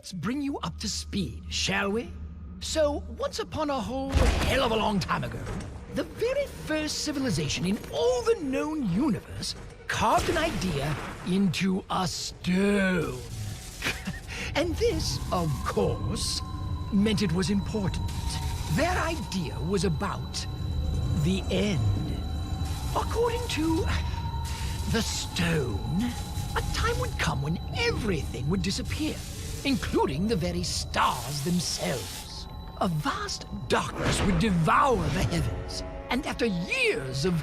let's bring you up to speed, shall we? So, once upon a whole hell of a long time ago, the very first civilization in all the known universe carved an idea into a stone. And this, of course, meant it was important. Their idea was about the end. According to the stone, a time would come when everything would disappear, including the very stars themselves. A vast darkness would devour the heavens, and after years of,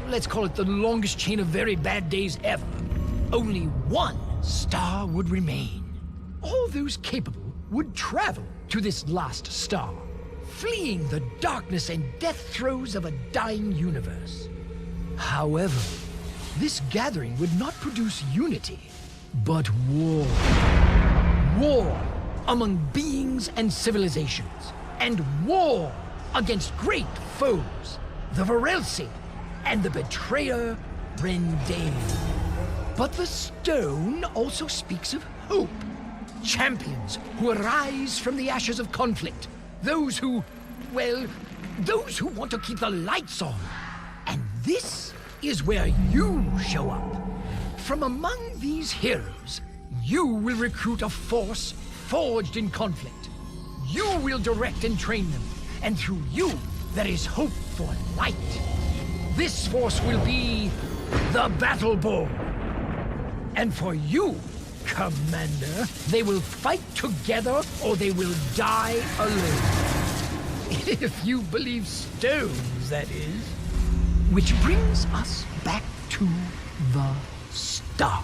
let's call it the longest chain of very bad days ever, only one star would remain. All those capable would travel to this last star, fleeing the darkness and death throes of a dying universe. However, this gathering would not produce unity, but war. War among beings and civilizations, and war against great foes, the Varelsi and the betrayer Rendain. But the stone also speaks of hope. Champions who arise from the ashes of conflict. Those who, well, those who want to keep the lights on. And this is where you show up. From among these heroes, you will recruit a force forged in conflict. You will direct and train them, and through you, there is hope for light. This force will be the Battleborn. And for you, Commander, they will fight together or they will die alone. If you believe stones, that is. Which brings us back to the start.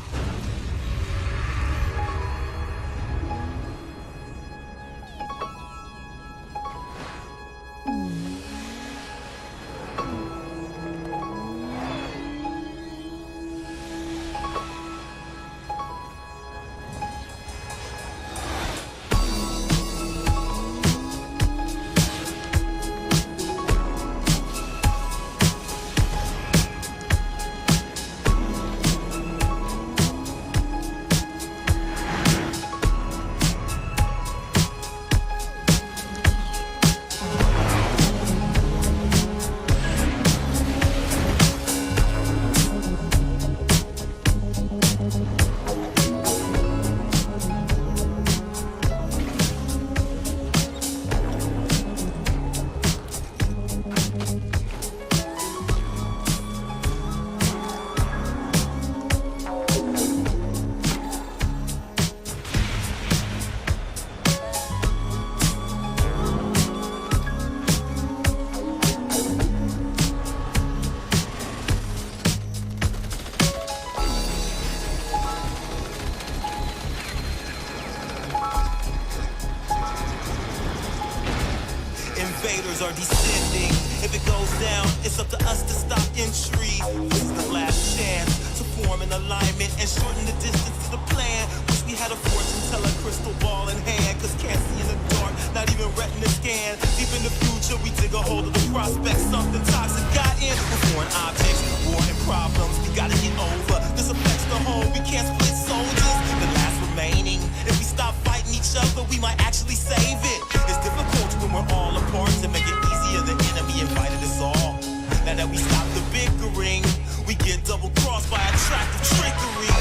Invaders are descending. If it goes down, it's up to us to stop entry. This is the last chance to form an alignment and shorten the distance to the plan. Wish we had a fortune teller, crystal ball in hand, cause can't see in the dark, not even retina scan. Deep in the future, we dig a hold of the prospect. Something toxic got in with foreign objects, war and problems we gotta get over. This affects the whole, we can't split soldiers. The last remaining, if we stop fighting each other, we might actually save it. It's difficult when we're all apart to make it easier. The enemy invited us all. Now that we stop the bickering, we get double-crossed by attractive trickery.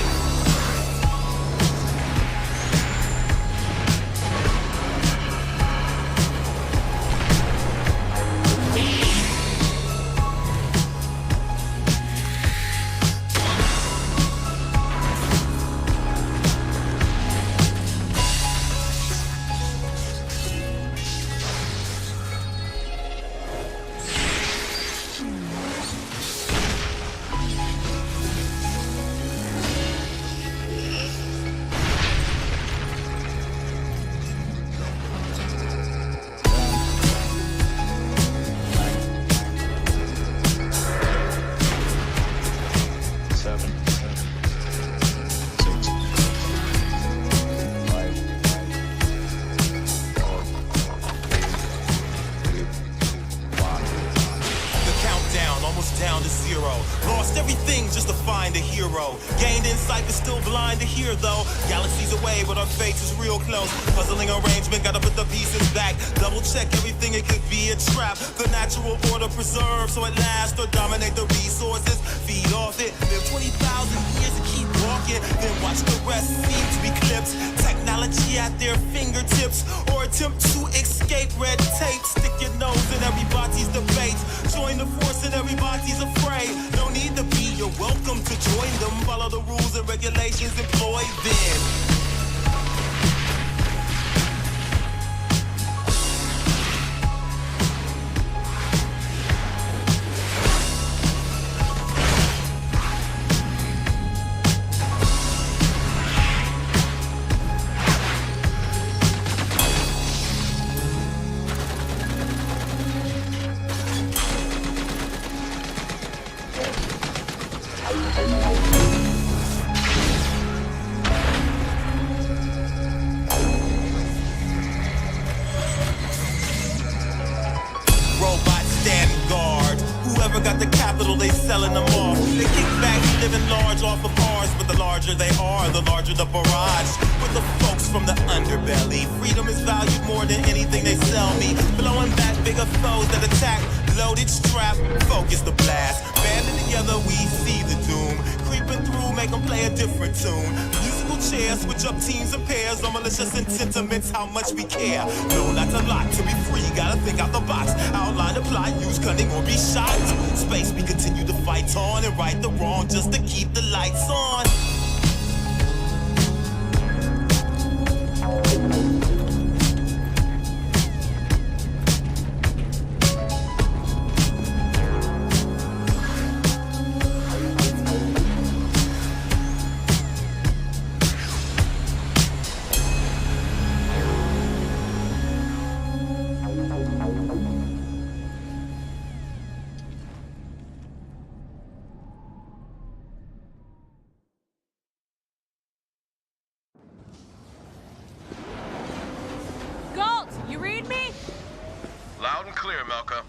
sight is still blind to hear, though. Galaxies away, but our fate is real close. Puzzling arrangement, gotta put the pieces back. Double check everything, it could be a trap. The natural order preserved, so it lasts or dominate the resources. Feed off it, live 20,000 years and keep walking. Then watch the rest seem to be clipped. Technology at their fingertips, or attempt to escape red tape. Stick your nose in everybody's debate. Join the force and everybody's afraid. No need to be, you're welcome to join them. Follow the rules and regulations employed then. Got the capital, they selling them off. They kick back, living large off of ours. But the larger they are, the larger the barrage. With the folks from the underbelly, freedom is valued more than anything they sell me. Blowing back bigger foes that attack. Loaded strap, focus the blast. Banding together, we see the doom. Creeping through, make them play a different tune. Musical chairs, switch up teams and pairs. No malicious sentiments, how much we care. No, that's a lot. To be free, gotta think out the box. Outline the plot, use cunning or be shot. Space, we continue to fight on and right the wrong just to keep the lights on. Loud and clear, Melka.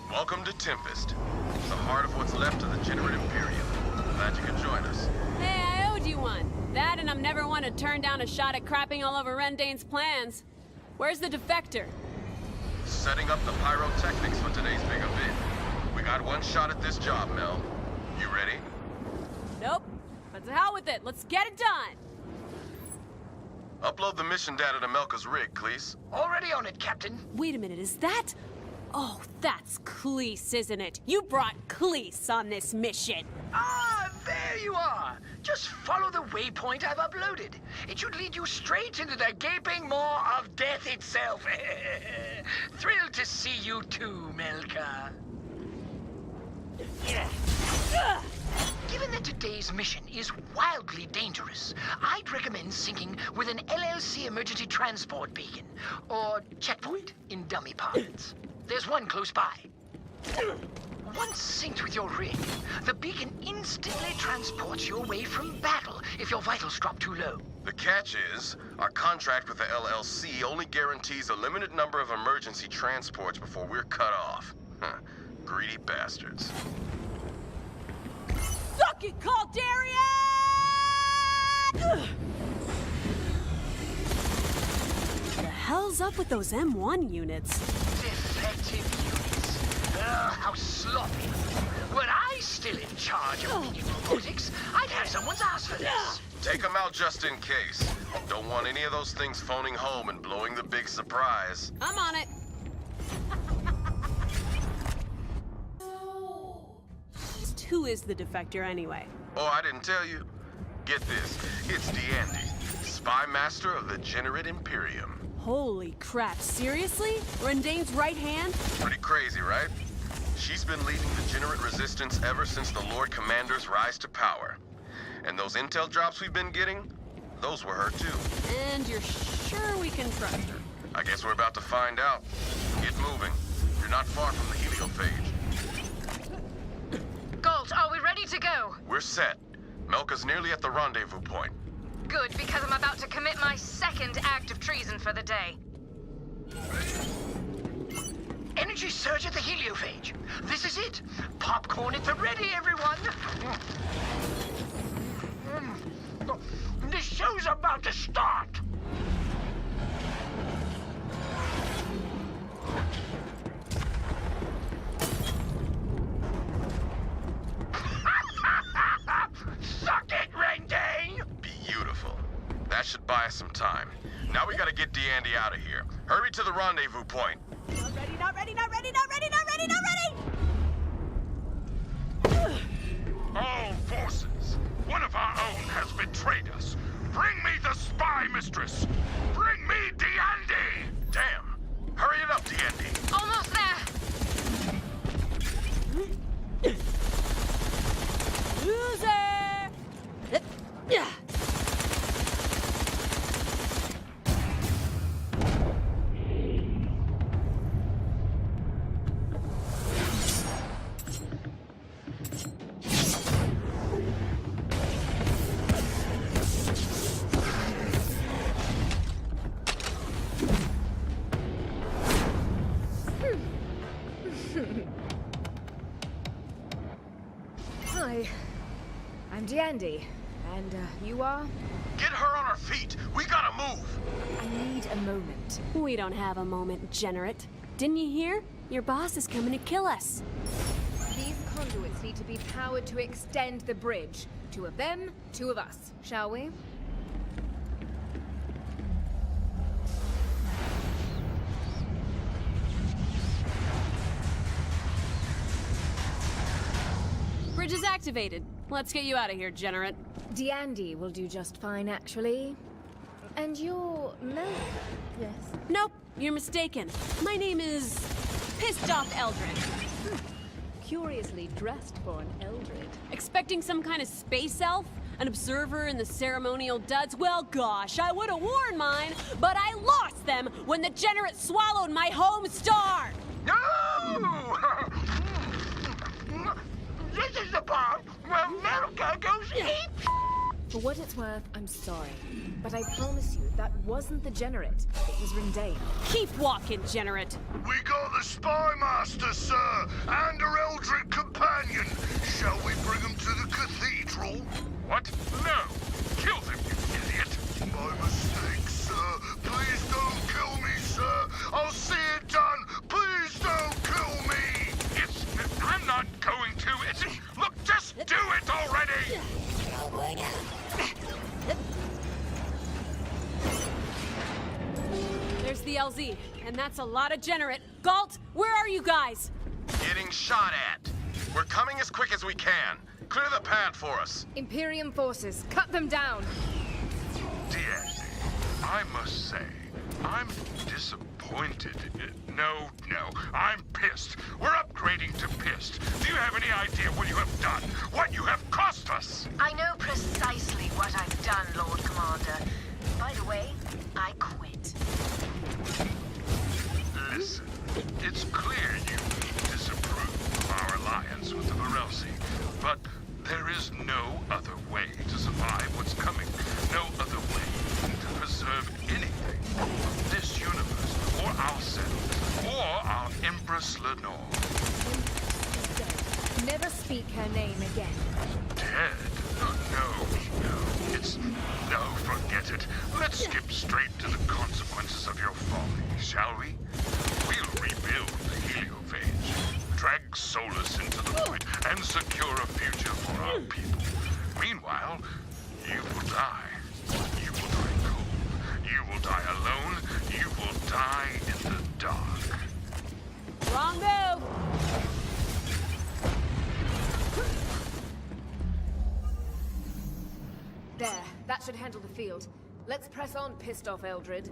Welcome to Tempest, the heart of what's left of the Generate Imperium. Glad you could join us. Hey, I owed you one. That and I'm never one to turn down a shot at crapping all over Rendain's plans. Where's the defector? Setting up the pyrotechnics for today's big event. We got one shot at this job, Mel. You ready? Nope. But to hell with it. Let's get it done. Upload the mission data to Melka's rig, Cleese. Already on it, Captain. Wait a minute, is that? Oh, that's Cleese, isn't it? You brought Cleese on this mission. Ah, there you are. Just follow the waypoint I've uploaded. It should lead you straight into the gaping maw of death itself. Thrilled to see you too, Melka. Given that today's mission is wildly dangerous, I'd recommend syncing with an LLC emergency transport beacon, or checkpoint in dummy parlance. There's one close by. Once synced with your rig, the beacon instantly transports you away from battle if your vitals drop too low. The catch is, our contract with the LLC only guarantees a limited number of emergency transports before we're cut off. Greedy bastards. Suck it, Caldarian! The hell's up with those M1 units? Defective units. How sloppy. Were I still in charge of minion robotics, I'd have someone's ass for this. Take them out just in case. Don't want any of those things phoning home and blowing the big surprise. I'm on it. Who is the defector anyway? Oh, I didn't tell you. Get this. It's DeAndy, Spy Master of the Generate Imperium. Holy crap, seriously? Rendain's right hand? Pretty crazy, right? She's been leading the Generate Resistance ever since the Lord Commander's rise to power. And those intel drops we've been getting, those were her too. And you're sure we can trust her? I guess we're about to find out. Get moving. You're not far from the heliophage. Gold, are we ready to go? We're set. Melka's nearly at the rendezvous point. Good, because I'm about to commit my second act of treason for the day. Energy surge at the heliophage. This is it. Popcorn at the ready, everyone. The show's about to start! Suck it, Rendane! Beautiful. That should buy us some time. Now we gotta get D'Andy out of here. Hurry to the rendezvous point. Not ready, not ready, not ready, not ready, not ready, not ready! All forces, one of our own has betrayed us. Bring me the spy mistress! Bring me D'Andy! Damn. Hurry it up, D'Andy. Almost there! Loser! Hi, I'm D'Andy, and you are? Get her on her feet. We gotta move. I need a moment. We don't have a moment, Generate. Didn't you hear? Your boss is coming to kill us. These conduits need to be powered to extend the bridge. 2 of them, 2 of us, shall we? Bridge is activated. Let's get you out of here, Generate. D'Andy will do just fine, actually. And you're Mel? Yes. Nope, you're mistaken. My name is Pissed Off Eldred. Curiously dressed for an Eldred. Expecting some kind of space elf? An observer in the ceremonial duds? Well, gosh, I would have worn mine, but I lost them when the Generate swallowed my home star! No! This is the part where America goes ape! For what it's worth, I'm sorry. But I promise you, that wasn't the Generate. It was Rendane. Keep walking, Generate. We got the Spy Master, sir, and her Eldritch companion. Shall we bring them to the cathedral? What? No! Kill them, you idiot! My mistake, sir. Please don't kill me, sir. I'll see it done. Please don't kill me. I'm not going to. Look, just do it already! There's the LZ, and that's a lot of Generate. Galt, where are you guys? Getting shot at. We're coming as quick as we can. Clear the pad for us. Imperium forces, cut them down! D'Andy, I must say, I'm disappointed. No, I'm pissed. We're upgrading to pissed. Do you have any idea what you have done? What you have cost us? I know precisely what I've done, Lord Commander. By the way, I quit. Listen, it's clear you disapprove of our alliance with the Varelsi, but there is no other way to survive what's coming. No other way to preserve anything of this universe, or ourselves, or our Empress Lenore. Never speak her name again. Dead? Oh, no. No, forget it. Let's skip straight to the consequences of your folly, shall we? We'll rebuild the heliophage, drag Solus into the void, and secure a future for our people. Meanwhile, you will die. You will die cold. You will die alone. You will die in the dark. Wrong move! There, that should handle the field. Let's press on, pissed off Eldred.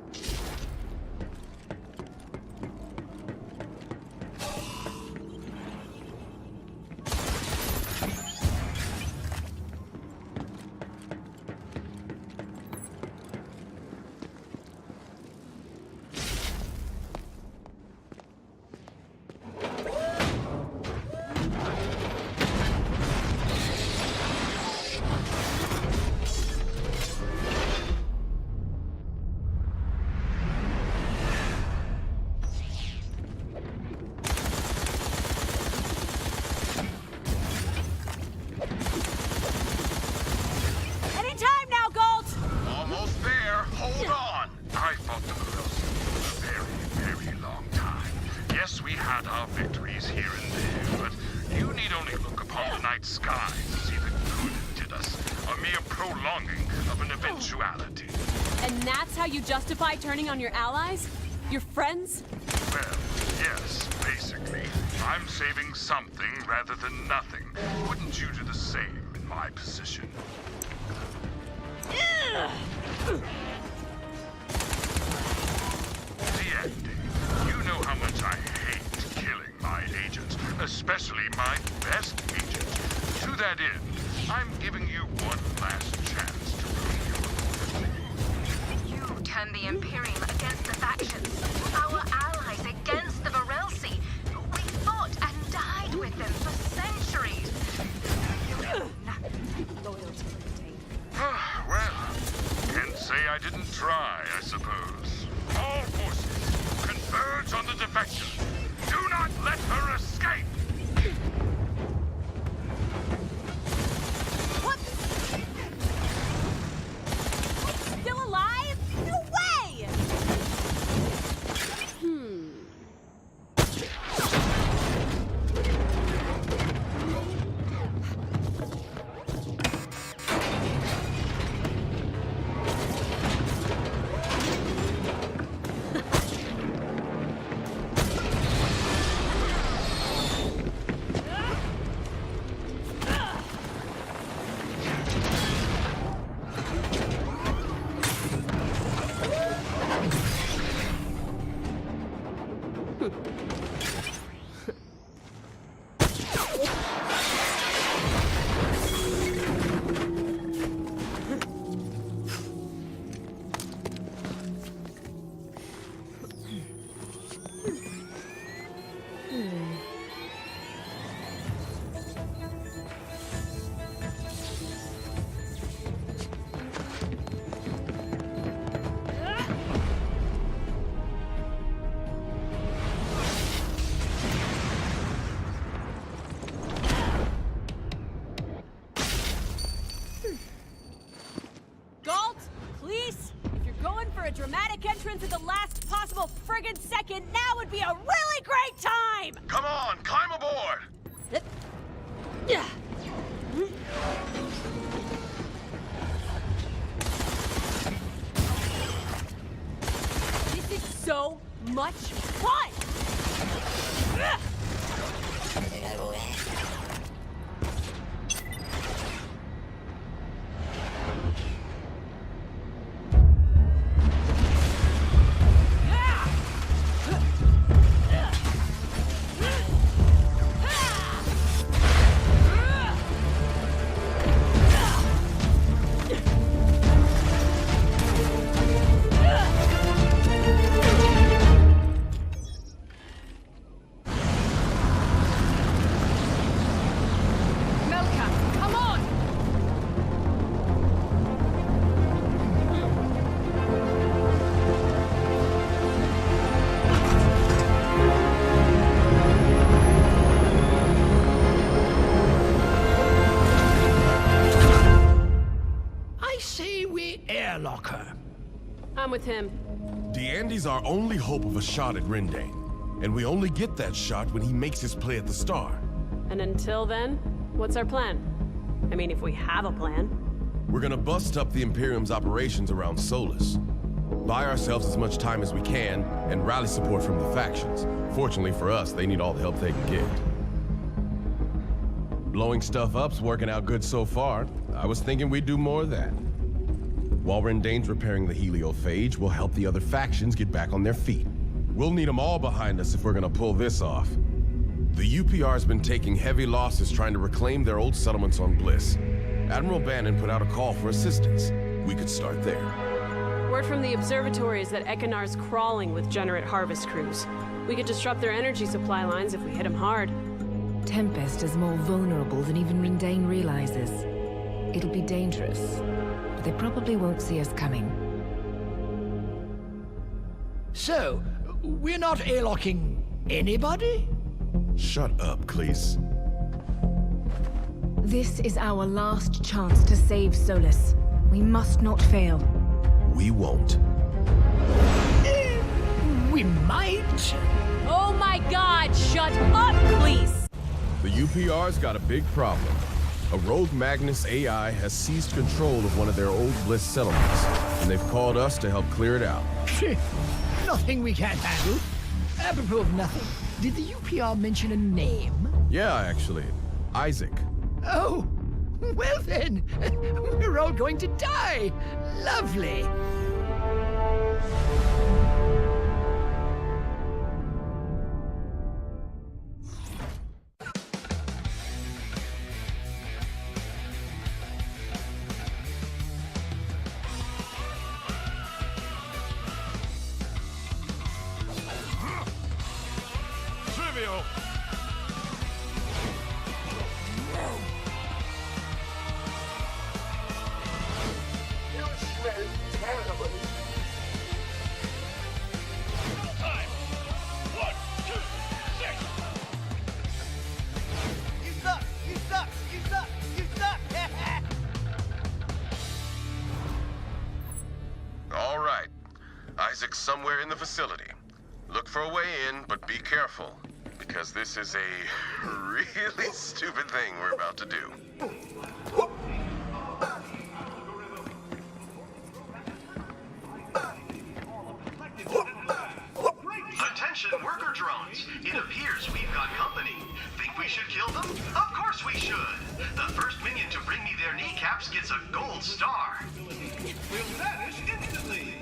casualties here and there, but you need only look upon the night sky to see the good it did us. A mere prolonging of an eventuality. And that's how you justify turning on your allies? Your friends? Well, yes, basically. I'm saving something rather than nothing. Wouldn't you do the same in my position? D'Andy, you know how much I hate killing my agents, especially my best agent. To that end, I'm giving you one last chance to prove your loyalty. You turned the Imperium against the factions, our allies against the Varelsi. We fought and died with them for centuries. Loyalty retained. Well, can't say I didn't try, I suppose. All forces, converge on the defector. Do not let her escape! What? Still alive? No way! A dramatic entrance at the last possible friggin' second, now would be a really great time! Come on, climb aboard! This is so much fun! Locker. I'm with him. D'Andy's our only hope of a shot at Rendane. And we only get that shot when he makes his play at the Star. And until then, what's our plan? I mean, if we have a plan. We're gonna bust up the Imperium's operations around Solus. Buy ourselves as much time as we can, and rally support from the factions. Fortunately for us, they need all the help they can get. Blowing stuff up's working out good so far. I was thinking we'd do more of that. While Rendane's repairing the heliophage, we'll help the other factions get back on their feet. We'll need them all behind us if we're gonna pull this off. The UPR's been taking heavy losses trying to reclaim their old settlements on Bliss. Admiral Bannon put out a call for assistance. We could start there. Word from the observatory is that Ekanar's crawling with Generate harvest crews. We could disrupt their energy supply lines if we hit them hard. Tempest is more vulnerable than even Rendane realizes. It'll be dangerous, but they probably won't see us coming. So, we're not airlocking anybody? Shut up, Cleese. This is our last chance to save Solus. We must not fail. We won't. We my turn. Oh my god, shut up, please! The UPR's got a big problem. A rogue Magnus AI has seized control of one of their old Bliss settlements, and they've called us to help clear it out. Nothing we can't handle. Apropos of nothing, did the UPR mention a name? Yeah, actually. Isaac. Oh, well then, we're all going to die. Lovely. Trivial! Time! 1, 2, 6! You suck! You suck! You suck! You suck! All right. Isaac's somewhere in the facility. Look for a way in, but be careful, because this is a really stupid thing we're about to do. Attention worker drones. It appears we've got company. Think we should kill them? Of course we should. The first minion to bring me their kneecaps gets a gold star. Will vanish instantly.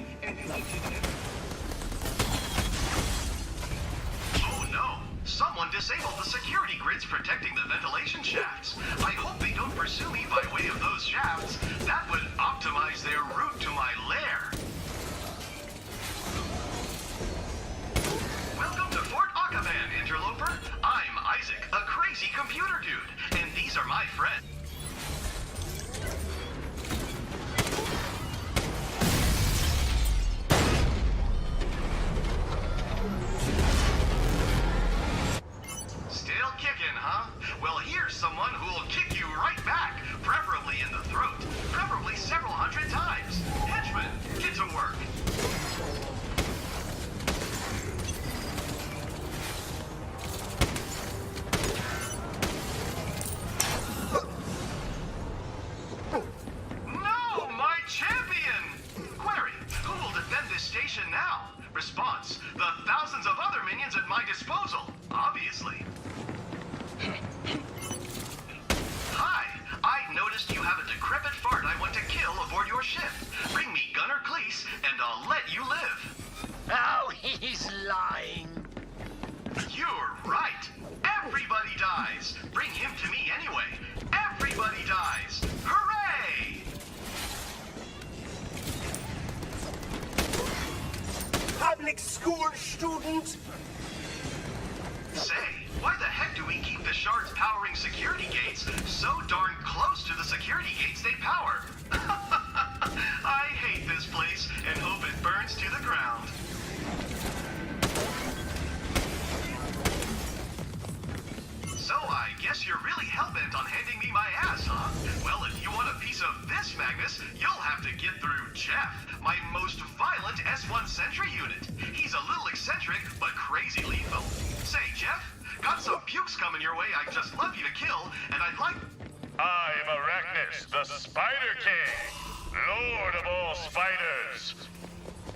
Oh no! Someone disabled the security grids protecting the ventilation shafts. I hope they don't pursue me by way of those shafts. That would optimize their route to my lair. Welcome to Fort Akavan, interloper. I'm Isaac, a crazy computer dude, and these are my friends. Still kicking, huh? Well, here's someone who'll kick you right back, preferably in the throat, preferably several hundred times. Henchman, get to work. No, my champion! Query, who will defend this station now? Response, the thousands of other minions at my disposal, obviously. Hi, I noticed you have a decrepit fart I want to kill aboard your ship. Bring me Gunner Cleese, and I'll let you live. Oh, he's lying. You're right. Everybody dies. Bring him to me anyway. Everybody dies. Hooray! Public school student. Say, why the heck do we keep the shards powering security gates so darn close to the security gates they power? I hate this place and hope it burns to the ground. So I guess you're really hellbent on handing me my ass, huh? Well, if you want a piece of this, Magnus, you'll have to get through Jeff, my most violent S1 Sentry unit. He's a little eccentric, but crazy lethal. Say, Jeff, got some pukes coming your way I'd just love you to kill, and I'd like... I'm Arachnus, the Spider King, Lord of all spiders.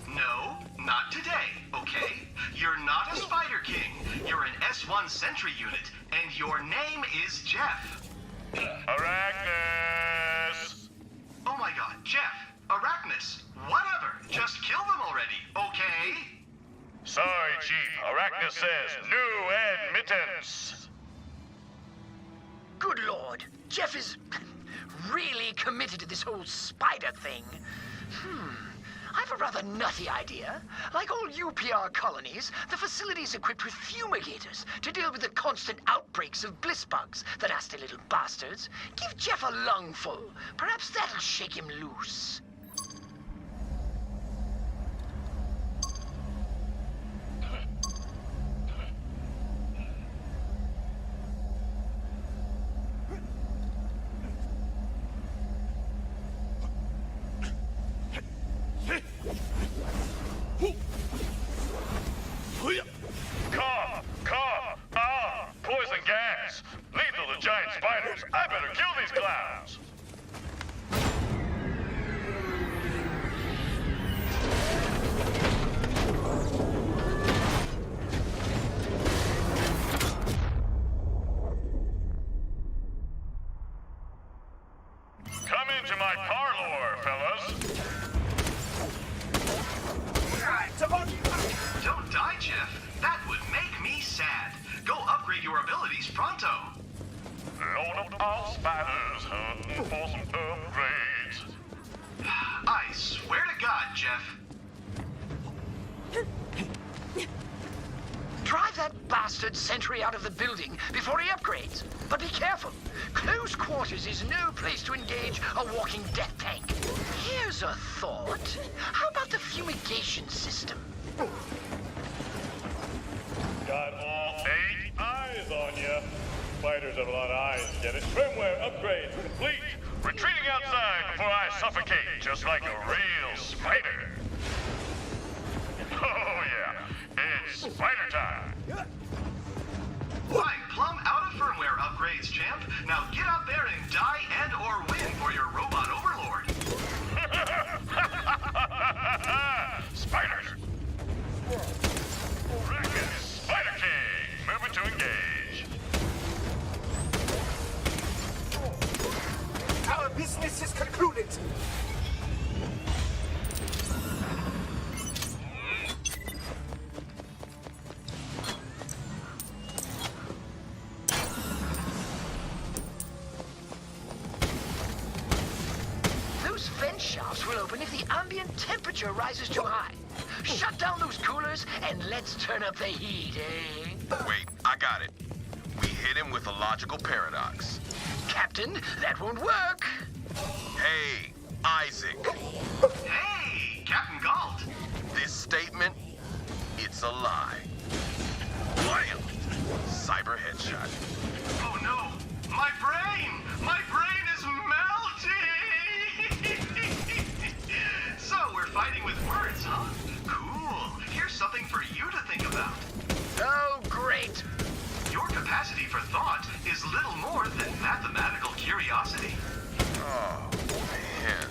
No, not today, okay? You're not a Spider King. You're an S1 Sentry unit, and your name is Jeff. Arachnus! Oh my god, Jeff, Arachnus, whatever. Just kill them already, okay? Sorry, Chief. Arachnus says new admittance. Good lord, Jeff is really committed to this whole spider thing. I've a rather nutty idea. Like all UPR colonies, the facility's equipped with fumigators to deal with the constant outbreaks of bliss bugs, the nasty little bastards. Give Jeff a lungful. Perhaps that'll shake him loose. All spiders hunting for some upgrades. I swear to God, Jeff. Drive that bastard sentry out of the building before he upgrades. But be careful. Close quarters is no place to engage a walking death tank. Here's a thought. How about the fumigation system? Got all 8 eyes on you. Spiders have a lot of eyes, get it? Firmware upgrades complete. Retreating outside before I suffocate, just like a real spider. Oh yeah, it's spider time. I'm plumb out of firmware upgrades, champ. Now get out there and die and or win for your robot overlord. Spiders. Reckon Spider King, moving to engage. Our business is concluded. Those vent shafts will open if the ambient temperature rises too high. Shut down those coolers and let's turn up the heat, eh? Wait, I got it. We hit him with a logical paradox. Captain, that won't work. Hey, Isaac. Hey, Captain Galt. This statement, it's a lie. Blam! Cyber headshot. Oh no, my brain! My brain is melting! So we're fighting with words, huh? Cool. Here's something for you to think about. Oh, great. Your capacity for thought is little more than mathematical curiosity. Oh, man.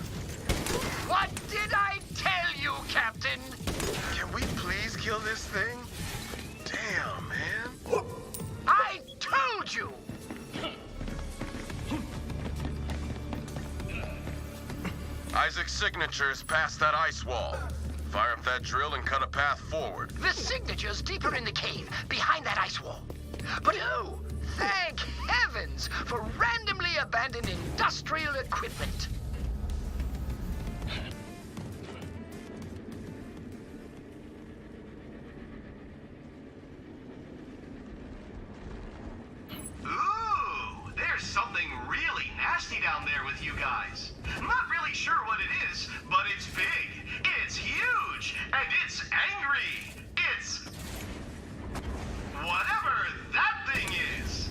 What did I tell you, Captain? Can we please kill this thing? Damn, man. I told you! Isaac's signature is past that ice wall. Fire up that drill and cut a path forward. The signature's deeper in the cave, behind that ice wall. But oh, thank heavens for randomly abandoned industrial equipment. Ooh, there's something really nasty down there with you guys. I'm not really sure what it is, but it's big, it's huge, and it's angry. It's whatever that thing is.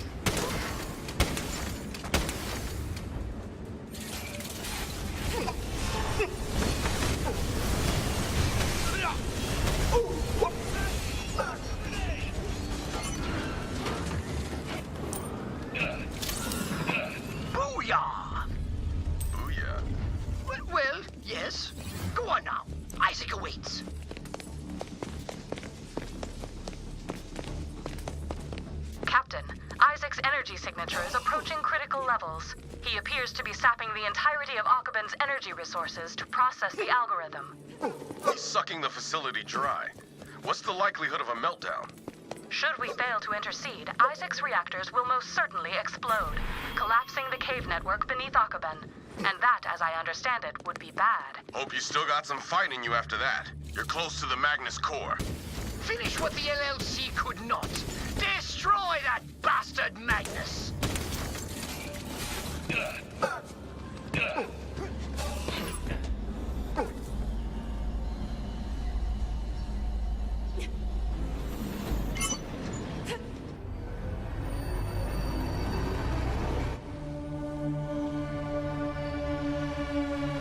Booyah! Booyah. Well, yes. Go on now. Isaac awaits. Captain, Isaac's energy signature is approaching critical levels. He appears to be sapping the entirety of Akaban's energy resources to process the algorithm. He's sucking the facility dry. What's the likelihood of a meltdown? Should we fail to intercede, Isaac's reactors will most certainly explode, collapsing the cave network beneath Akaban. And that, as I understand it, would be bad. Hope you still got some fight in you after that. You're close to the Magnus core. Finish what the LLC could not. Destroy that bastard Magnus!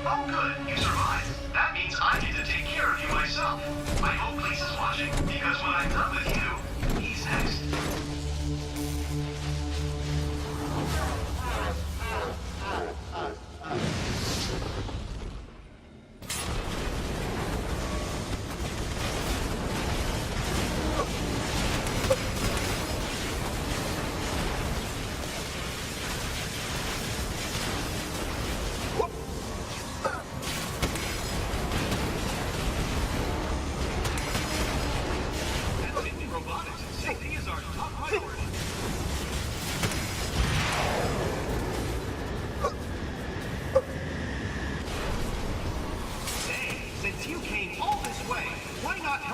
Oh good, you survived. That means I need to take care of you myself. I hope Cleese is watching, because when I'm done with you, he's next.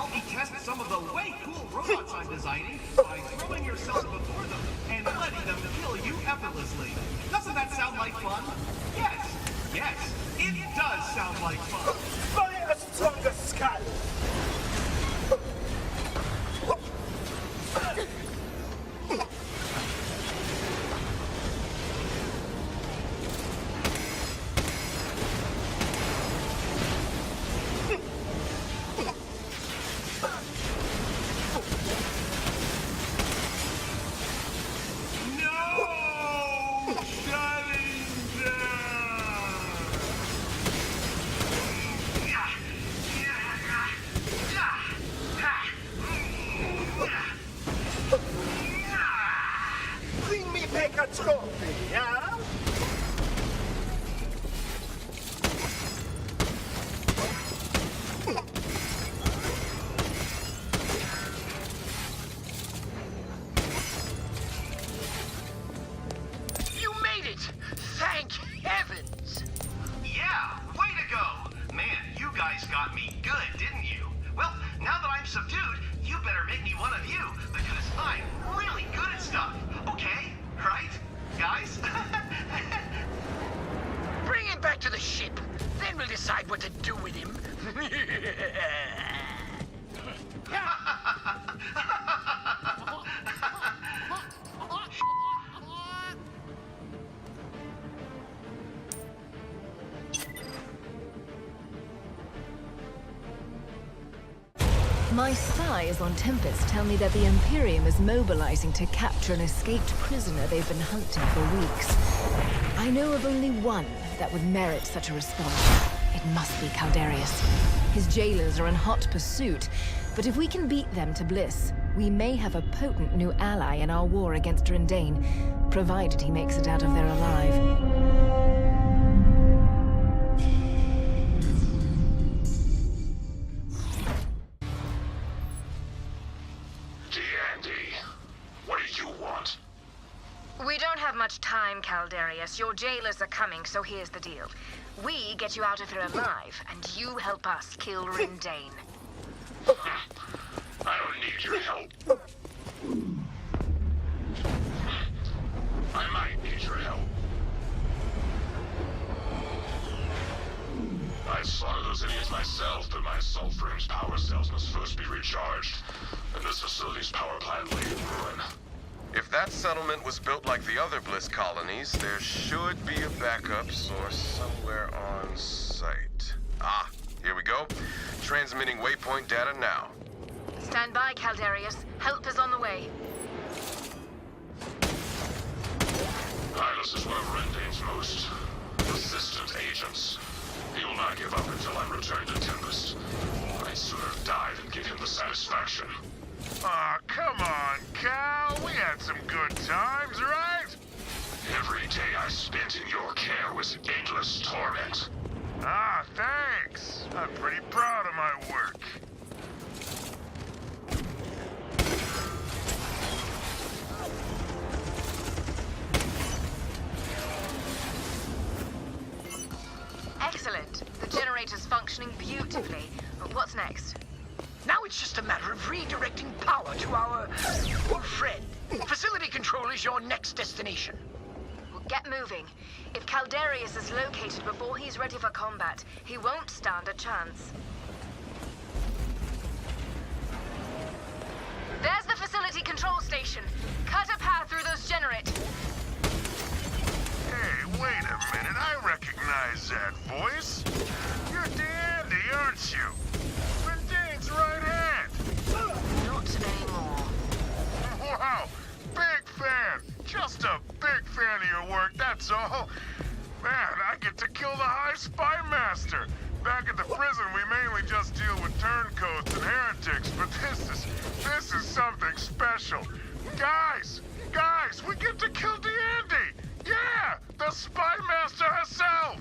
help me test some of the way cool robots I'm designing by throwing yourself before them and letting them kill you effortlessly. Doesn't that sound like fun? Yes, it does sound like fun. By a stronger skull! My spies on Tempest tell me that the Imperium is mobilizing to capture an escaped prisoner they've been hunting for weeks. I know of only one that would merit such a response. It must be Caldarius. His jailers are in hot pursuit, but if we can beat them to Bliss, we may have a potent new ally in our war against Rendane, provided he makes it out of there alive. Much time, Caldarius. Your jailers are coming, so here's the deal. We get you out of here alive, and you help us kill Rendane. I don't need your help. I might need your help. I saw those idiots myself, but my assault frame's power cells must first be recharged, and this facility's power plant lay in ruin. If that settlement was built like the other Bliss colonies, there should be a backup source somewhere on site. Ah, here we go. Transmitting waypoint data now. Stand by, Caldarius. Help is on the way. Hylas is one of Rendane's most resistant agents. He will not give up until I'm returned to Tempest. I'd sooner die than give him the satisfaction. Aw, come on, Cal. We had some good times, right? Every day I spent in your care was endless torment. Ah, thanks. I'm pretty proud of my work. Excellent. The generator's functioning beautifully. But what's next? Now it's just a matter of redirecting power to our friend. Facility control is your next destination. Well, get moving. If Caldarius is located before he's ready for combat, he won't stand a chance. There's the facility control station. Cut a path through those generators. Hey, wait a minute. I recognize that voice. You're Dandy, aren't you? Rendane's right hand. Not anymore. Wow, big fan. Just a big fan of your work, that's all. Man, I get to kill the High Spy Master. Back at the prison, we mainly just deal with turncoats and heretics, but this is something special. Guys, we get to kill Dandy. Yeah, the Spy Master herself.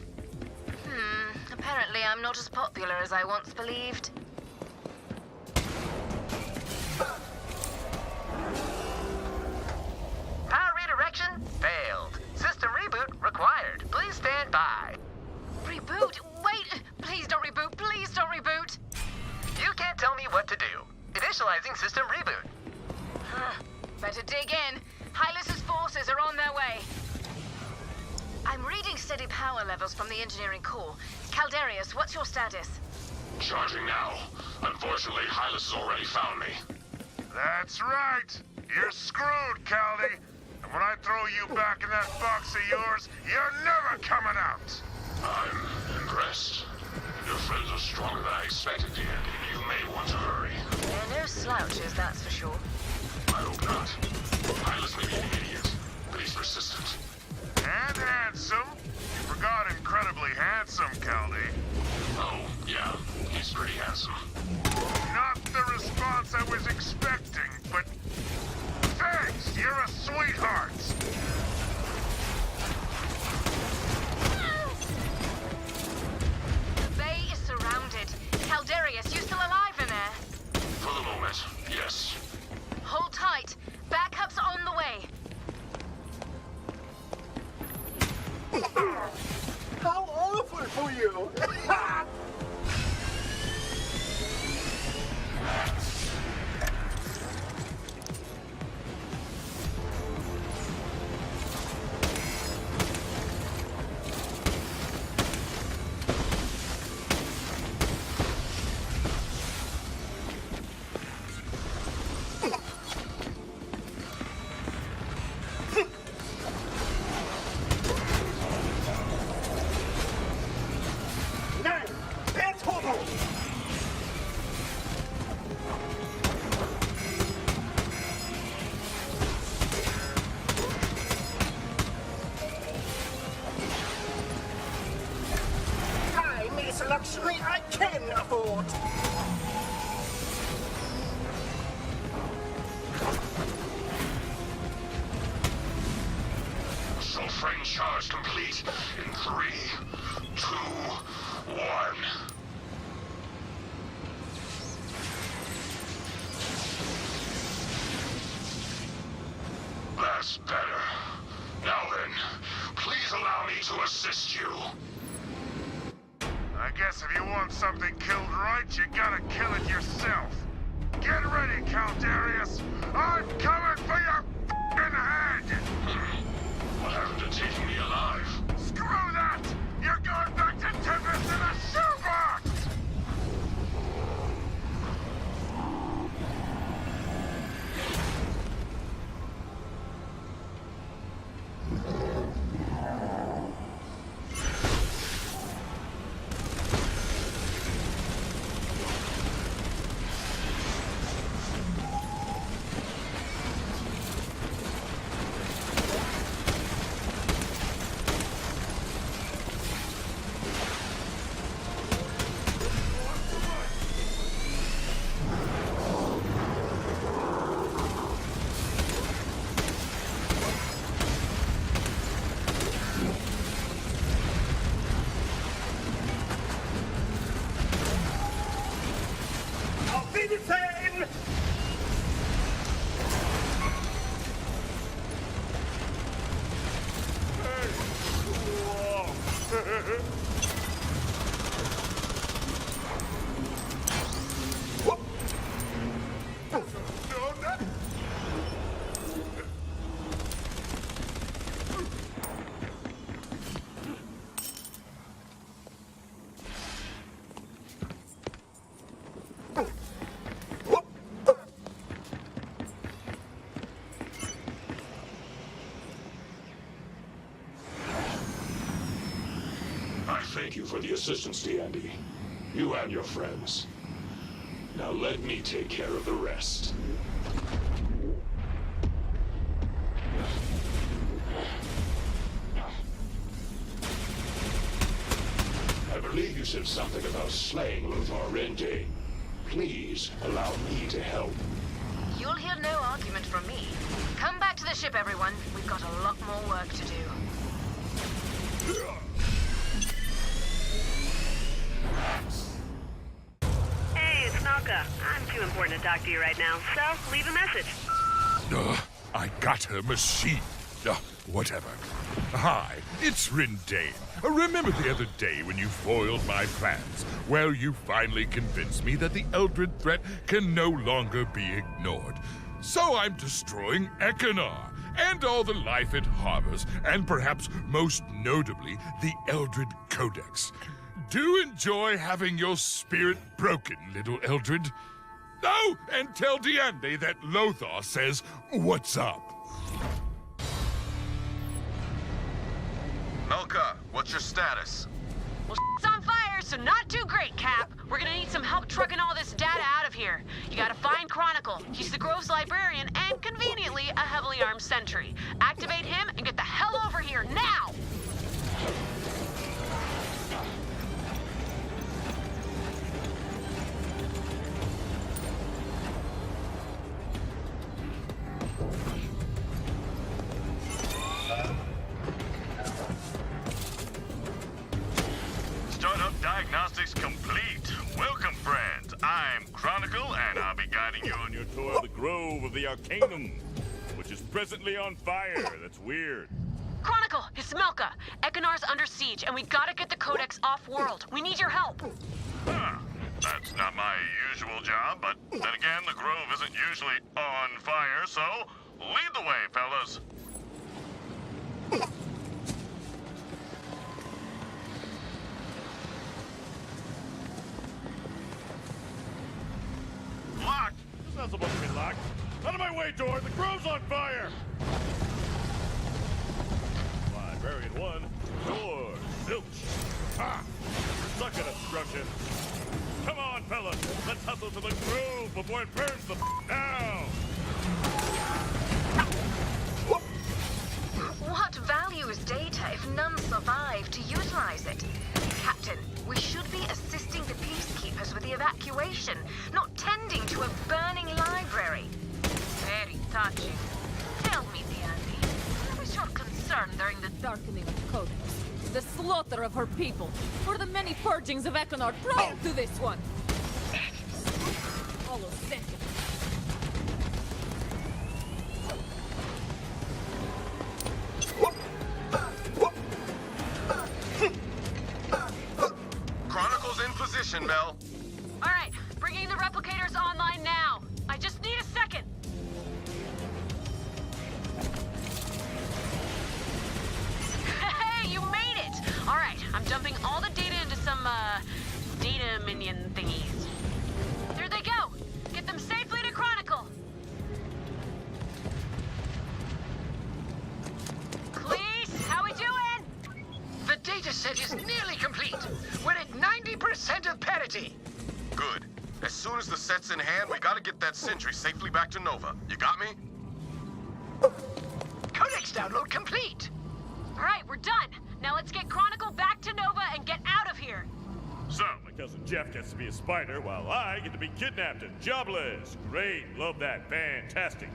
Apparently I'm not as popular as I once believed. Power redirection failed. System reboot required. Please stand by. Reboot? Wait! Please don't reboot! Please don't reboot! You can't tell me what to do. Initializing system reboot. Better dig in. Hylus's forces are on their way. I'm reading steady power levels from the engineering core. Caldarius, what's your status? Charging now. Unfortunately, Hylas has already found me. That's right. You're screwed, Caldy. And when I throw you back in that box of yours, you're never coming out. I'm impressed. Your friends are stronger than I expected, Andy. You may want to hurry. They're no slouches, that's for sure. I hope not. Hylas may be an idiot, but he's persistent. And handsome. You forgot incredibly handsome, Caldy. Oh, yeah. He's pretty handsome. Not the response I was expecting, but thanks, you're a sweetheart. The bay is surrounded. Caldarius, you still alive in there? For the moment, yes. Hold tight. Backup's on the way. How awful for you! Luxury I can afford. Assault frame charge complete in 3, 2, 1. That's better. Now then, please allow me to assist you. I guess if you want something killed right, you gotta kill it yourself. Get ready, Caldarius! I'm coming for your f***ing head! What happened to taking me alive? Screw that! You're going back to Tempest in a shoebox! Thank you for the assistance, D'Andy. You and your friends. Now let me take care of the rest. I believe you said something about slaying Lothar Rendane. Please allow me to help. You'll hear no argument from me. Come back to the ship, everyone. We've got a lot more work to do. Hey, it's Malka. I'm too important to talk to you right now, so leave a message. I got her machine. Whatever. Hi, it's Rendane. Remember the other day when you foiled my plans? Well, you finally convinced me that the Eldred threat can no longer be ignored. So I'm destroying Ekinar and all the life it harbors, and perhaps most notably, the Eldred Codex. Do enjoy having your spirit broken, little Eldred. Oh, and tell Diande that Lothar says, "What's up?" Melka, what's your status? Well, it's on fire, so not too great, Cap. We're gonna need some help trucking all this data out of here. You gotta find Chronicle. He's the Grove's librarian and, conveniently, a heavily armed sentry. Activate him and get the hell over here now! Startup diagnostics complete. Welcome, friends. I'm Chronicle, and I'll be guiding you on your tour of the Grove of the Arcanum, which is presently on fire. That's weird. Chronicle, it's Melka. Ekinar's under siege, and we gotta get the Codex off-world. We need your help. Huh. That's not my usual job, but then again, the Grove isn't usually on fire, so lead the way, fellas. Locked? It's not supposed to be locked. Out of my way, door! The Grove's on fire! Librarian 1, door, zilch. Ha! Suck at obstruction. Come on, fellas! Let's hustle to the Grove before it burns the down! What value is data if none survive to utilize it? Captain, we should be assisting the peacekeepers with the evacuation, not tending to a burning library. Very touching. Tell me, Diane, what was your concern during the darkening of Codex? The slaughter of her people, or the many purgings of Ekinar prior to this one? Hollow sentiment. Chronicle's in position, Mel. All right, bringing the replicators online now. I just need a second. Hey, you made it! All right, I'm dumping all the data into some, data minion thingies. There they go! Get them safely to Chronicle! Please, how we doing? The data set is nearly complete. We're at 90% of parity. Good. As soon as the set's in hand, we gotta get that sentry safely back to Nova. You got me? Codex download complete. All right, we're done. Now let's get Chronicle back to Nova and get out of here. So, my cousin Jeff gets to be a spider while I get to be kidnapped and jobless. Great, love that, fantastic.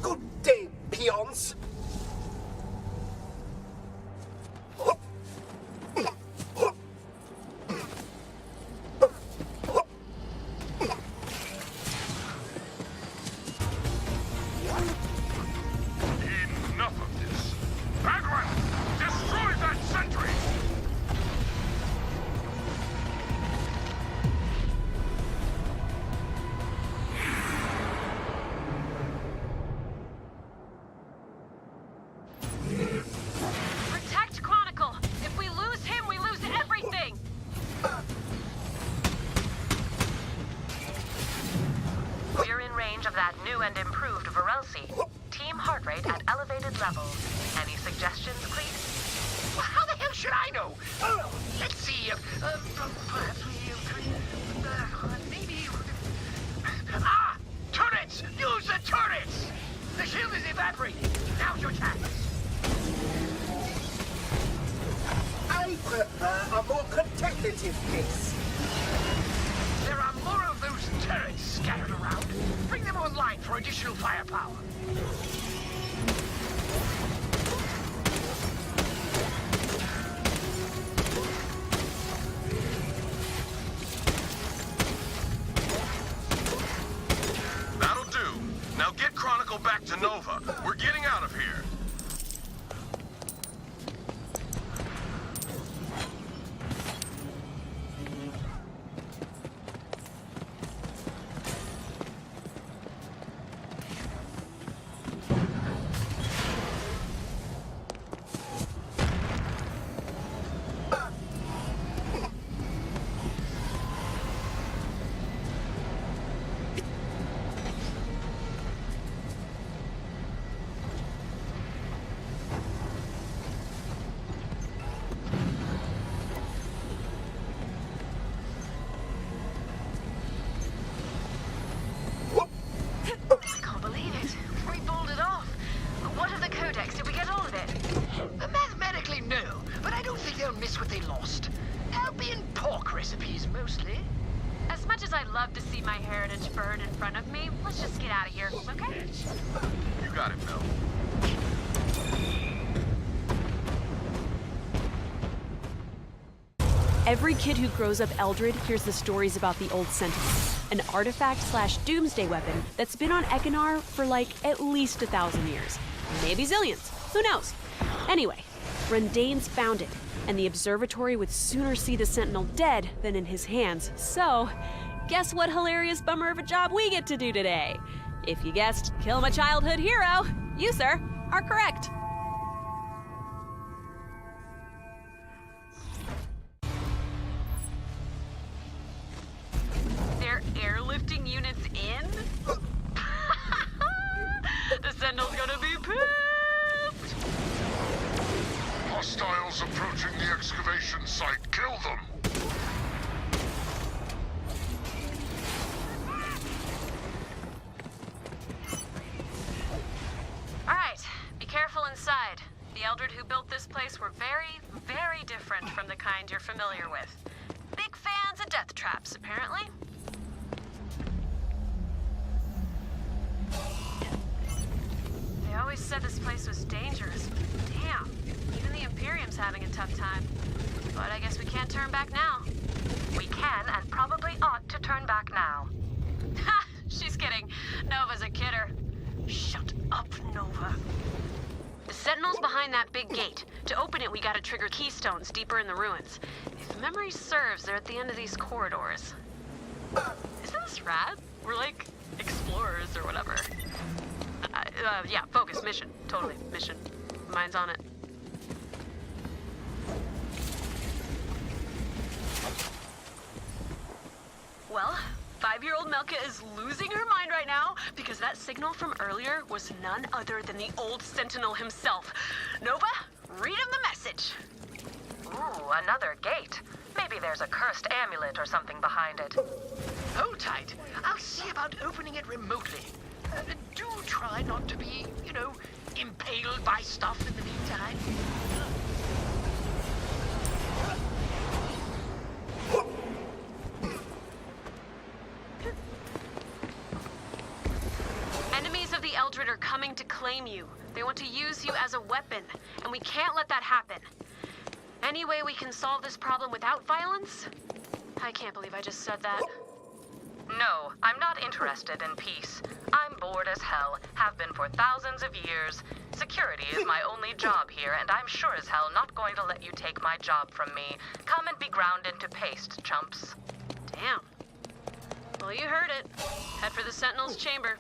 Good day, peons. Enough of this. Bagman, destroy that sentry! Protect Chronicle. If we lose him, we lose everything. We're in range of that new and improved Varelsi. Team heart rate at elevated levels. Any suggestions, please? Well, how the hell should I know? Let's see. Perhaps maybe. Ah! Turrets! Use the turrets! The shield is evaporating. Now's your chance. I prefer a more contemplative pace. There are more of those turrets scattered around. site for additional firepower. That'll do. Now get Chronicle back to Nova. We're getting out of here. Every kid who grows up Eldred hears the stories about the Old Sentinel, an artifact/doomsday weapon that's been on Ekinar for like at least 1,000 years. Maybe zillions, who knows? Anyway, Rendain's found it, and the observatory would sooner see the Sentinel dead than in his hands, so guess what hilarious bummer of a job we get to do today? If you guessed, kill my childhood hero, you, sir, are correct. They're airlifting units in? The Sentinel's gonna be pissed! Hostiles approaching the excavation site. Kill them! Alright, be careful inside. The Eldred who built this place were very, very different from the kind you're familiar with. Big fans of death traps, apparently. They always said this place was dangerous. Damn, even the Imperium's having a tough time. But I guess we can't turn back now. We can and probably ought to turn back now. Ha! She's kidding. Nova's a kidder. Shut up, Nova. The Sentinel's behind that big gate. To open it, we gotta trigger keystones deeper in the ruins. If memory serves, they're at the end of these corridors. Isn't this rad? We're like explorers or whatever. Yeah, focus, mission. Totally, mission. Mine's on it. Well, 5-year-old Melka is losing her mind right now because that signal from earlier was none other than the old Sentinel himself. Nova, read him the message. Ooh, another gate. Maybe there's a cursed amulet or something behind it. Hold tight. I'll see about opening it remotely. Do try not to be, impaled by stuff in the meantime. Enemies of the Eldred are coming to claim you. They want to use you as a weapon, and we can't let that happen. Any way we can solve this problem without violence? I can't believe I just said that. No, I'm not interested in peace. I'm bored as hell, have been for thousands of years. Security is my only job here, and I'm sure as hell not going to let you take my job from me. Come and be ground into paste, chumps. Damn. Well, you heard it. Head for the Sentinel's chamber.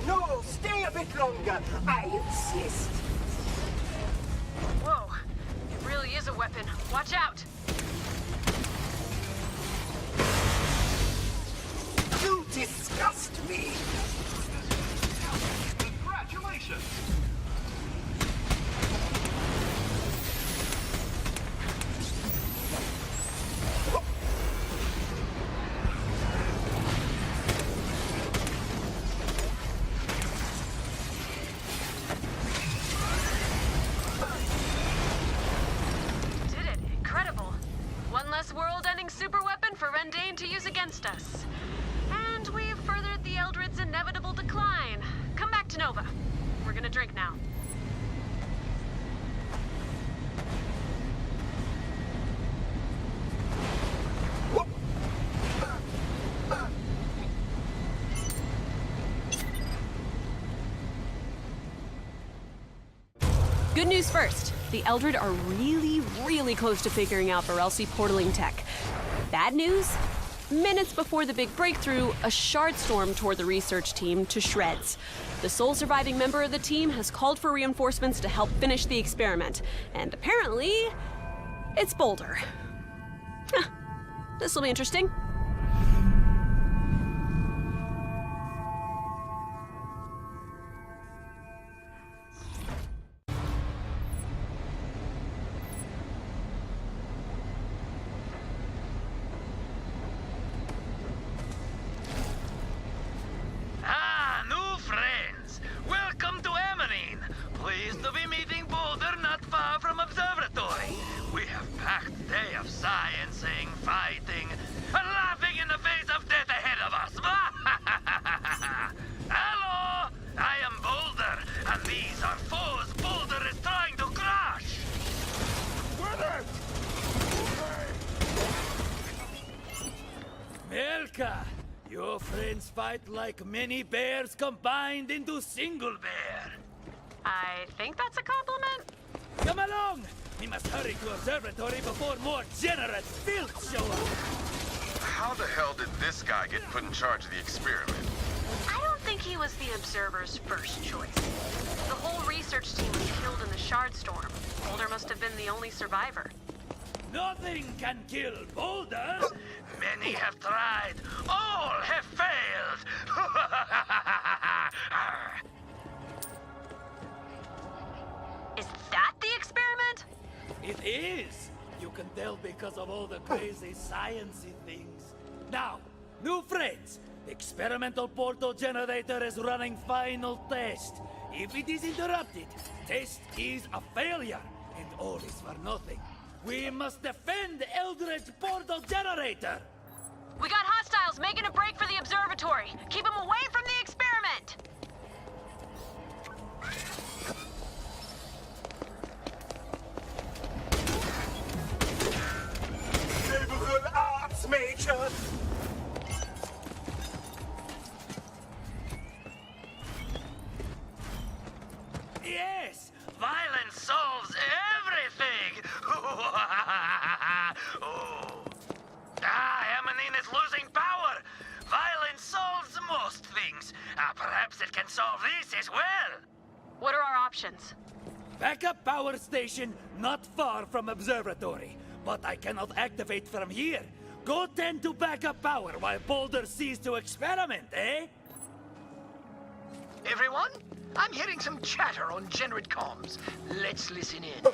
No, stay a bit longer. I insist. Whoa, it really is a weapon. Watch out! You disgust me. Congratulations! inevitable decline. Come back to Nova. We're gonna drink now. Good news first. The Eldred are really close to figuring out Varelsi portaling tech. Bad news? Minutes before the big breakthrough, a shard storm tore the research team to shreds. The sole surviving member of the team has called for reinforcements to help finish the experiment. And apparently, it's Boulder. This'll be interesting. Pleased to be meeting Boulder not far from Observatory. We have packed day of sciencing, fighting, and laughing in the face of death ahead of us. Hello! I am Boulder, and these are foes Boulder is trying to crush! Melka, your friends fight like many bears combined into single bear. I think that's a compliment. Come along! We must hurry to Observatory before more generous filth show up. How the hell did this guy get put in charge of the experiment? I don't think he was the Observer's first choice. The whole research team was killed in the shard storm. Boulder must have been the only survivor. Nothing can kill Boulder! Many have tried. All have failed. Is that the experiment? It is! You can tell because of all the crazy sciencey things. Now, new friends, the experimental portal generator is running final test. If it is interrupted, test is a failure, and all is for nothing. We must defend the Eldritch portal generator! We got hostiles making a break for the observatory. Keep them away from the experiment! Neighborhood arts major! Yes! Violence solves everything! Emanine is losing power! Violence solves most things. Perhaps it can solve this as well. What are our options? Backup power station not far from Observatory, but I cannot activate from here. Go tend to backup power while Boulder sees to experiment, eh? Everyone, I'm hearing some chatter on Generate comms. Let's listen in, eh?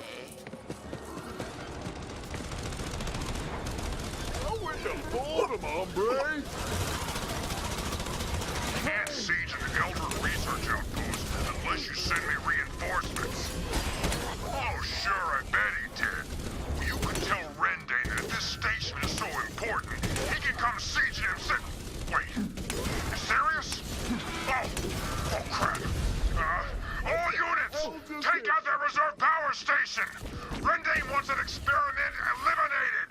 Go into boredom, hombre! Can't siege an Elder research outpost unless you send me reinforcements. Oh, sure, I bet he did. You can tell Rendane that if this station is so important, he can come siege it himself. Wait, you serious? Oh crap. All units, take out that reserve power station. Rendane wants an experiment eliminated.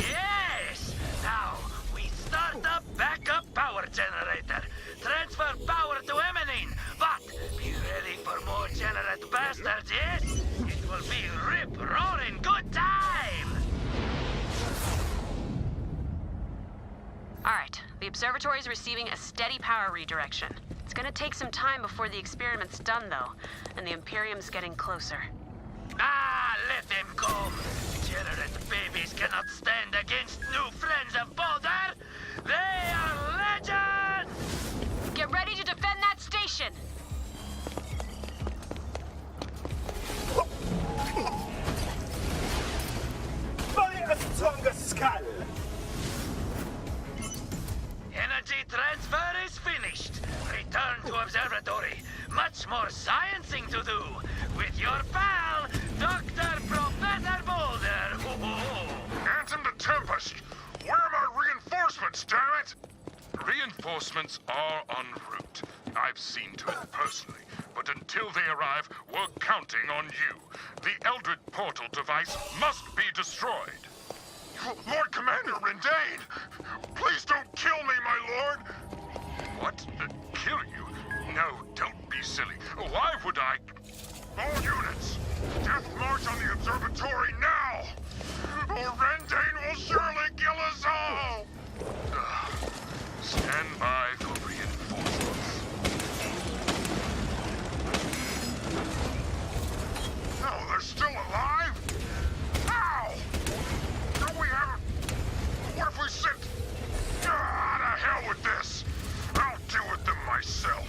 Yes! Now, we start up backup power generator. Transfer power to Emanine. But be ready for more generate bastards, yes? It will be rip-roaring good time! Alright, the observatory is receiving a steady power redirection. It's gonna take some time before the experiment's done, though, and the Imperium's getting closer. Let them come! Generate babies cannot stand against new friends of Boulder! They are legends! Get ready to defend that station! By a stronger skull! Energy transfer is finished. Return to Observatory. Much more sciencing to do. With your pal, Dr. Professor Boulder. Anton the Tempest! Where are my reinforcements, damn it? Reinforcements are en route. I've seen to it personally, but until they arrive, we're counting on you. The Eldred portal device must be destroyed. Lord Commander Rendane! Please don't kill me, my lord! What? Kill you? No, don't be silly. Why would I? All units, death march on the observatory now! Or Rendane will surely kill us all! Stand by for reinforcements. No, they're still alive? How? Don't we have a... What if we sent... Ah, to hell with this! I'll deal with them myself.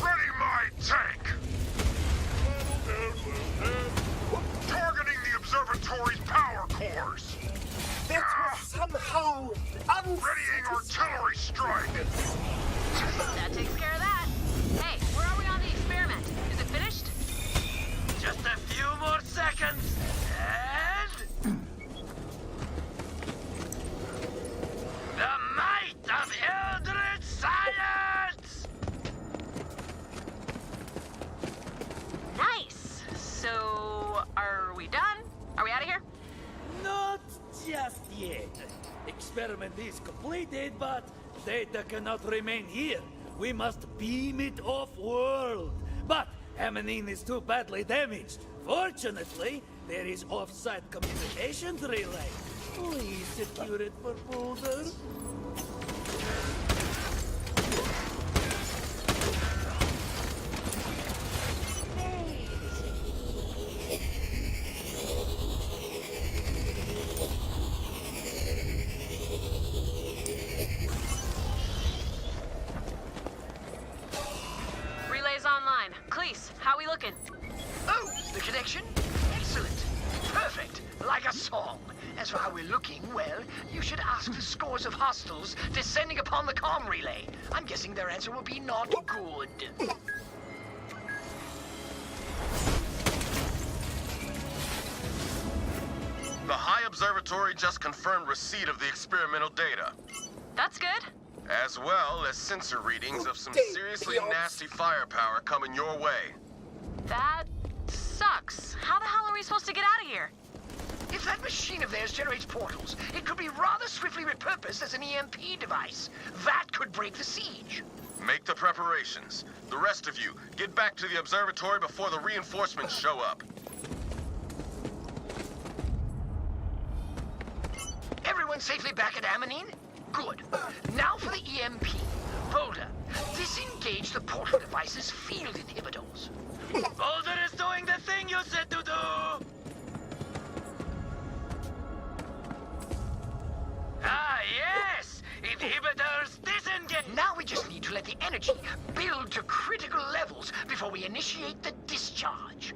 Ready my tank! Targeting the observatory's power cores! That was somehow Readying artillery strike! That takes care of that. Hey, where are we on the experiment? Is it finished? Just a few more seconds, and... the might of Eldred science! Nice. So, are we done? Are we out of here? Not just yet. Experiment is completed, but data cannot remain here. We must beam it off-world. But Amanine is too badly damaged. Fortunately, there is off-site communications relay. Please secure it for Boulder. Relay's online. Cleese, how we looking? Oh, the connection? Excellent. Perfect. Like a song. As for how we're looking, well, you should ask the scores of hostiles descending upon the comm relay. I'm guessing their answer will be not good. The High Observatory just confirmed receipt of the experimental data, That's good. as well as sensor readings of some seriously nasty firepower coming your way. That sucks. How the hell are we supposed to get out of here? If that machine of theirs generates portals, it could be rather swiftly repurposed as an EMP device. That could break the siege. Make the preparations. The rest of you, get back to the observatory before the reinforcements show up. Everyone safely back at Amanine? Good. Now for the EMP. Boulder, disengage the portal device's field inhibitors. Boulder is doing the thing you said to do! Ah, yes! Inhibitors disengage! Now we just need to let the energy build to critical levels before we initiate the discharge.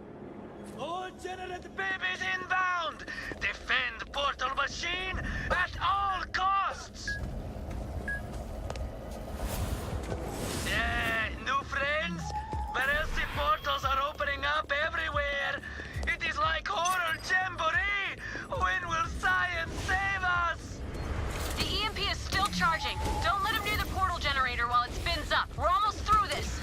All generate babies inbound! Defend portal machine at all costs! New friends? Barelsi portals are opening up everywhere! It is like horror jamboree! When will science save us? The EMP is still charging. Don't let him near the portal generator while it spins up. We're almost through this.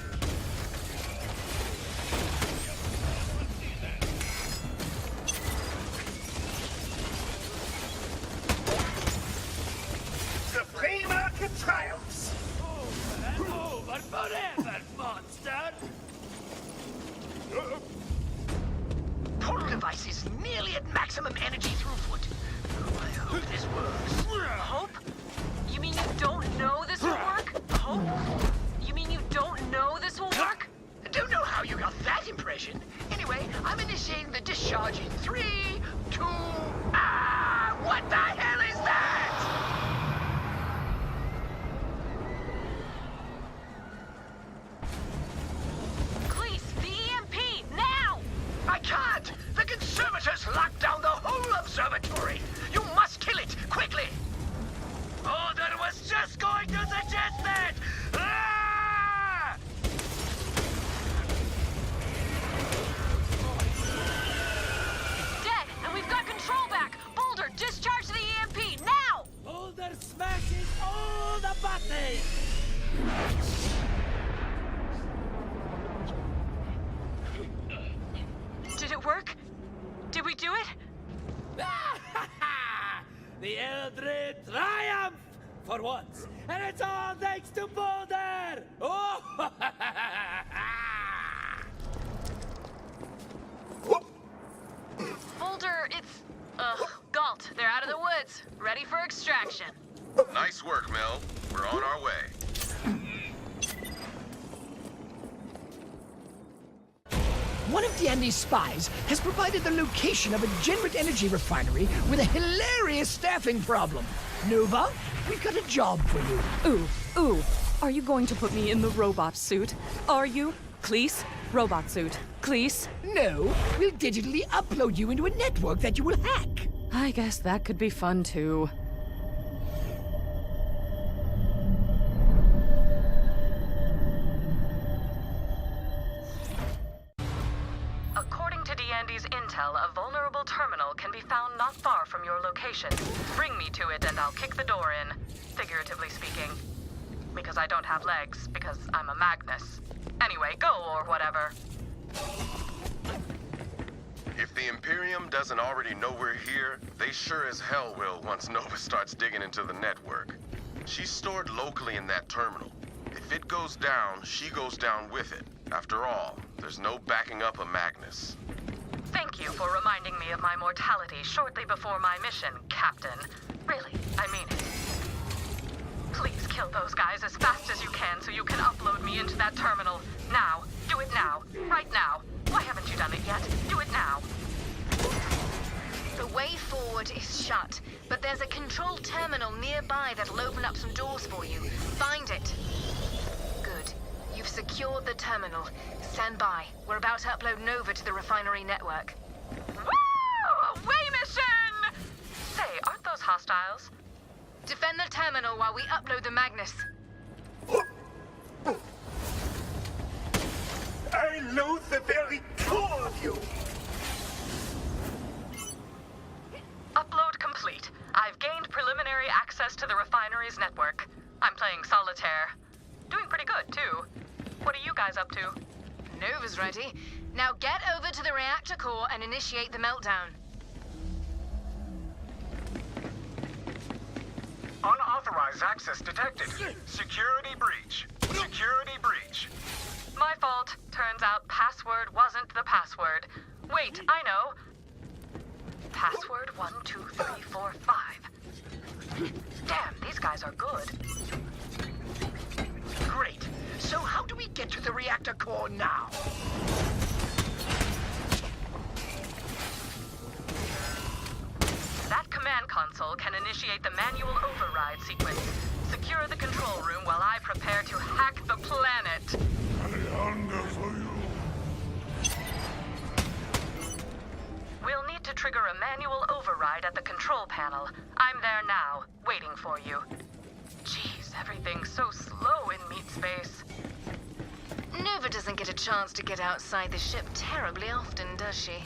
Supreme Arca triumphs! Over forever, monster! Portal device is nearly at maximum energy throughput. Oh, I hope this works. Hope? You mean you don't know this will work? Hope? You mean you don't know this will work? I don't know how you got that impression. Anyway, I'm initiating the discharge in 3, 2... Ah! What the hell is that? Cleese, the EMP, now! I can't! The conservators locked down the whole observatory! You must kill it, quickly! way! Did it work? Did we do it? The Eldred triumph! For once. And it's all thanks to Boulder! Oh! Boulder, it's... Galt. They're out of the woods. Ready for extraction. Nice work, Mel. We're on our way. One of D'Andy's spies has provided the location of a Generate energy refinery with a hilarious staffing problem. Nova, we've got a job for you. Ooh. Are you going to put me in the robot suit? Are you? Cleese? Robot suit. Cleese? No, we'll digitally upload you into a network that you will hack. I guess that could be fun too. According to D'Andy's intel, a vulnerable terminal can be found not far from your location. Bring me to it and I'll kick the door in, figuratively speaking. Because I don't have legs, because I'm a Magnus. Anyway, go or whatever. If the Imperium doesn't already know we're here, they sure as hell will once Nova starts digging into the network. She's stored locally in that terminal. If it goes down, she goes down with it. After all, there's no backing up a Magnus. Thank you for reminding me of my mortality shortly before my mission, Captain. Really, I mean it. Please kill those guys as fast as you can so you can upload me into that terminal. Now. Do it now. Right now. Why haven't you done it yet? Do it now. The way forward is shut, but there's a control terminal nearby that'll open up some doors for you. Find it. Good. You've secured the terminal. Stand by. We're about to upload Nova to the refinery network. Woo! Away mission! Say, aren't those hostiles? Defend the terminal while we upload the Magnus. I loathe the very core of you! Upload complete. I've gained preliminary access to the refinery's network. I'm playing solitaire. Doing pretty good, too. What are you guys up to? Nova's ready. Now get over to the reactor core and initiate the meltdown. Unauthorized access detected. Security breach. Security breach. My fault. Turns out password wasn't the password. Wait, I know. Password 12345. Damn, these guys are good. Great. So how do we get to the reactor core now? That command console can initiate the manual override sequence. Secure the control room while I prepare to hack the planet. We'll need to trigger a manual override at the control panel. I'm there now, waiting for you. Jeez, everything's so slow in meat space. Nova doesn't get a chance to get outside the ship terribly often, does she?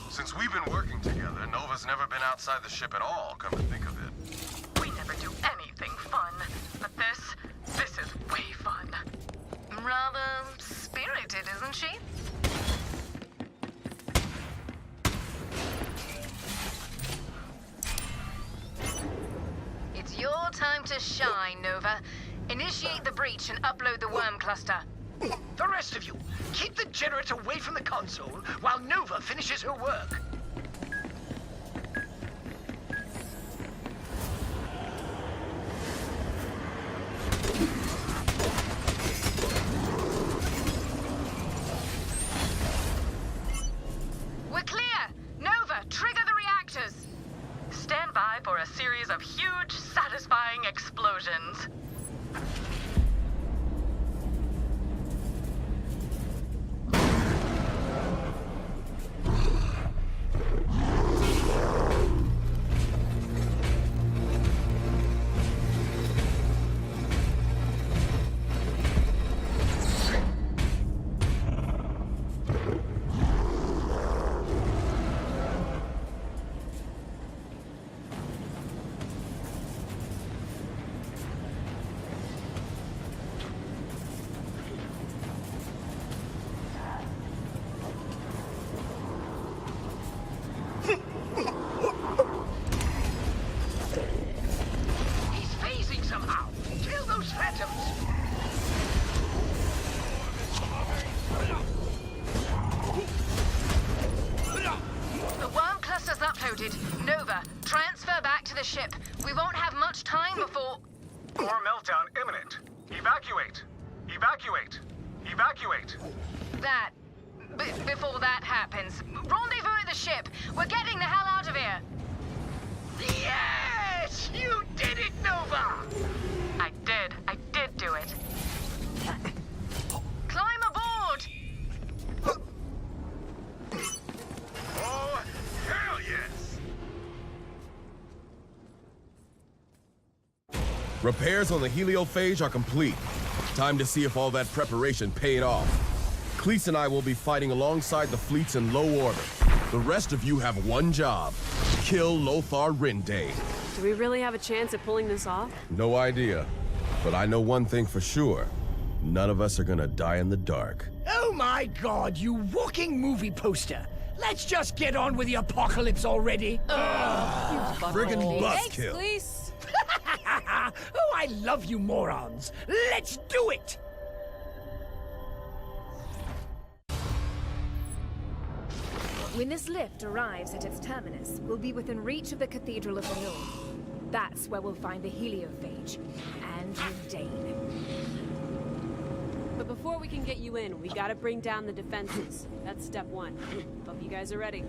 Since we've been working together, Nova's never been outside the ship at all, come to think of it. We never do anything fun, but this is way fun. Rather spirited, isn't she? It's your time to shine, Nova. Initiate the breach and upload the worm cluster. The rest of you, keep the generator away from the console while Nova finishes her work. We're clear! Nova, trigger the reactors! Stand by for a series of huge, satisfying explosions. the ship. We won't have much time before... Core meltdown imminent. Evacuate. Evacuate. Evacuate. Before that happens, rendezvous at the ship. We're getting the hell out of here. Yes! You did it, Nova! I did do it. Climb aboard! Oh, hell yes! Repairs on the heliophage are complete. Time to see if all that preparation paid off. Cleese and I will be fighting alongside the fleets in low order. The rest of you have one job. Kill Lothar Rindane. Do we really have a chance at pulling this off? No idea. But I know one thing for sure. None of us are gonna die in the dark. Oh my god, you walking movie poster! Let's just get on with the apocalypse already! Friggin' buzzkill. Please. Oh, I love you morons! Let's do it! When this lift arrives at its terminus, we'll be within reach of the Cathedral of the North. That's where we'll find the heliophage and Rindane. But before we can get you in, we gotta bring down the defenses. That's step one. Hope you guys are ready.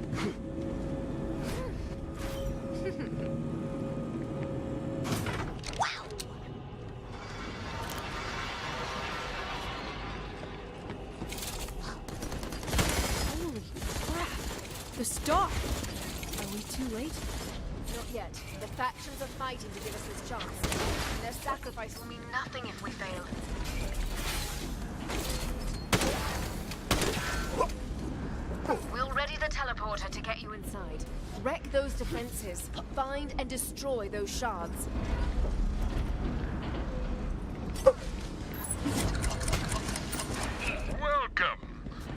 Holy crap! The star! Are we too late? Not yet. The factions are fighting to give us this chance. And their sacrifice will mean Nothing if we fail. We'll ready the teleporter to get you inside. Wreck those defenses. Find and destroy those shards. Welcome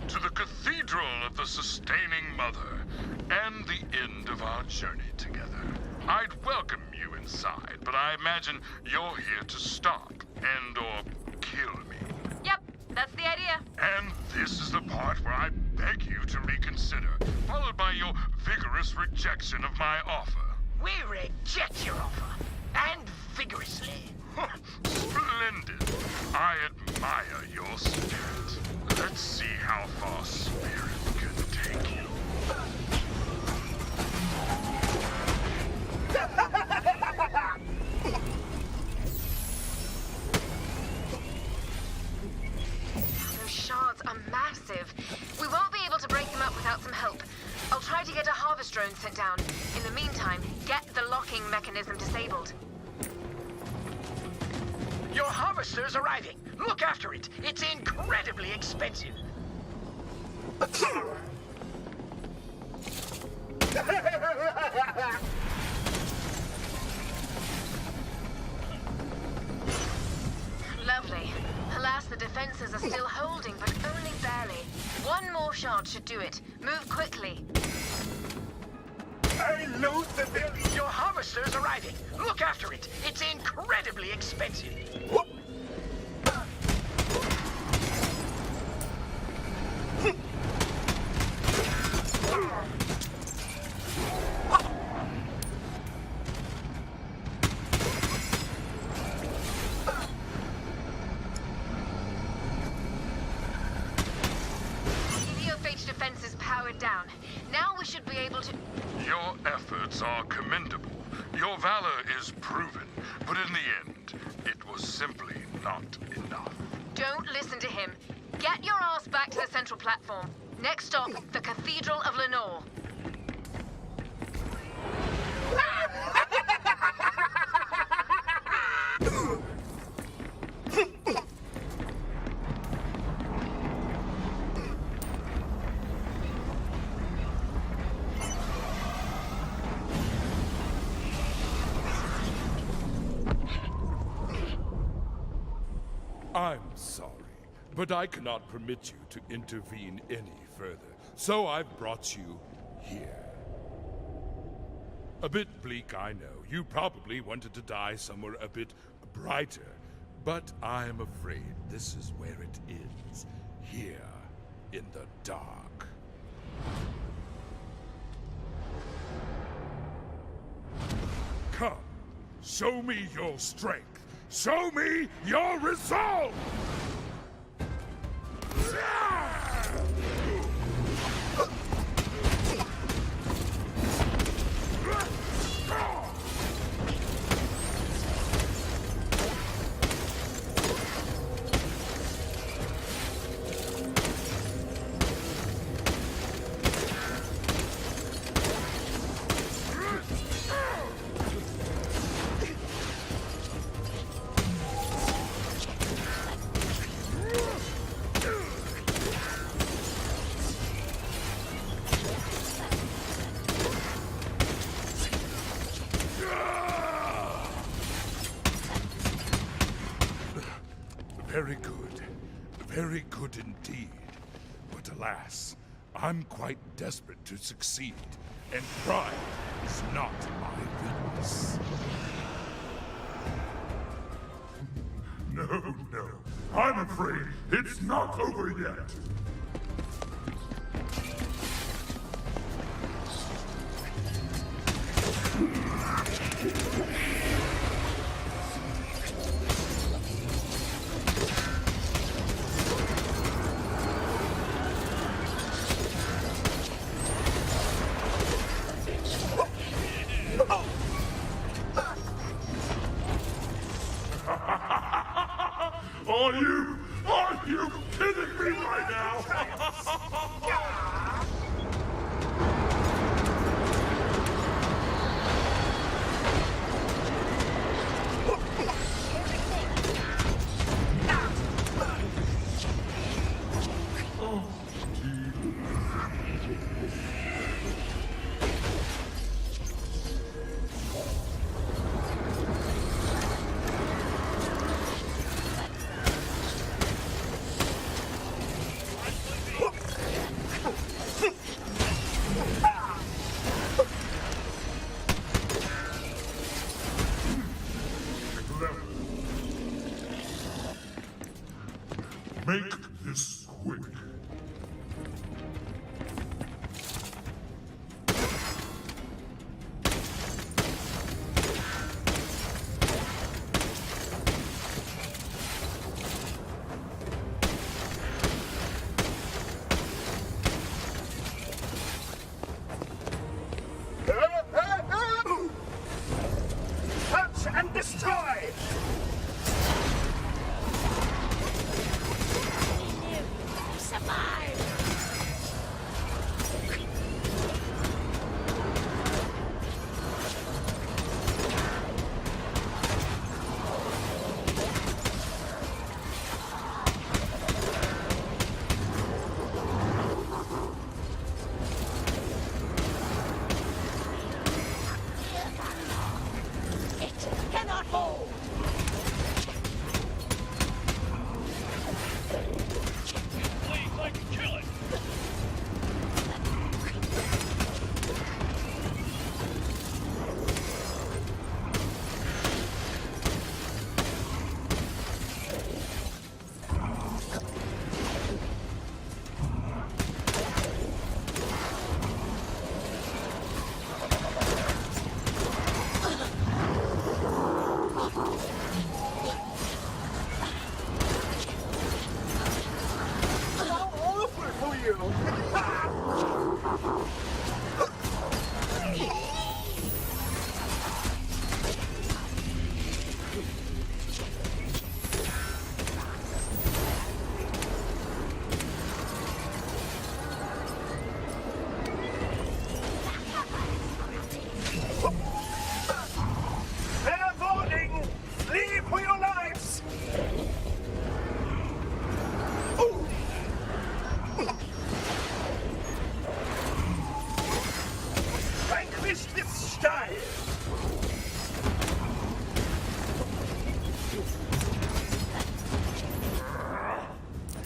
to the Cathedral of the Sustaining Mother and the end of our journey together. I'd welcome you inside, but I imagine you're here to stop and/or kill me. Yep, that's the idea. And this is the part where I beg you to reconsider, followed by your vigorous rejection of my offer. We reject your offer, and vigorously. Splendid. I admire your spirit. Let's see how far spirit can take you. Those shards are massive. We won't be able to break them up without some help. I'll try to get a harvest drone sent down. In the meantime, get the locking mechanism disabled. Your harvester's arriving. Look after it. It's incredibly expensive. Lovely. Alas, the defenses are still holding, but only barely. One more shard should do it. Move quickly. I lose the very... Your harvester's arriving. Look after it. It's incredibly expensive. Heliophage defenses powered down. Now we should be able to... Your efforts are commendable. Your valor is proven. But in the end, it was simply not enough. Don't listen to him. Get your ass back to the central platform. Next stop, the Cathedral of Lenore. I'm sorry, but I cannot permit you to intervene any further, so I've brought you here. A bit bleak, I know. You probably wanted to die somewhere a bit brighter, but I am afraid this is where it ends, here in the dark. Come, show me your strength. Show me your resolve! Very good. Very good indeed. But alas, I'm quite desperate to succeed, and pride is not my weakness. No, no. I'm afraid it's not over yet. Are you kidding me right now? Make this quick. Touch and destroy!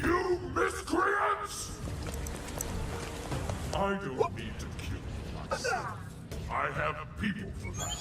You miscreants! I don't need to kill you myself. I have people for that.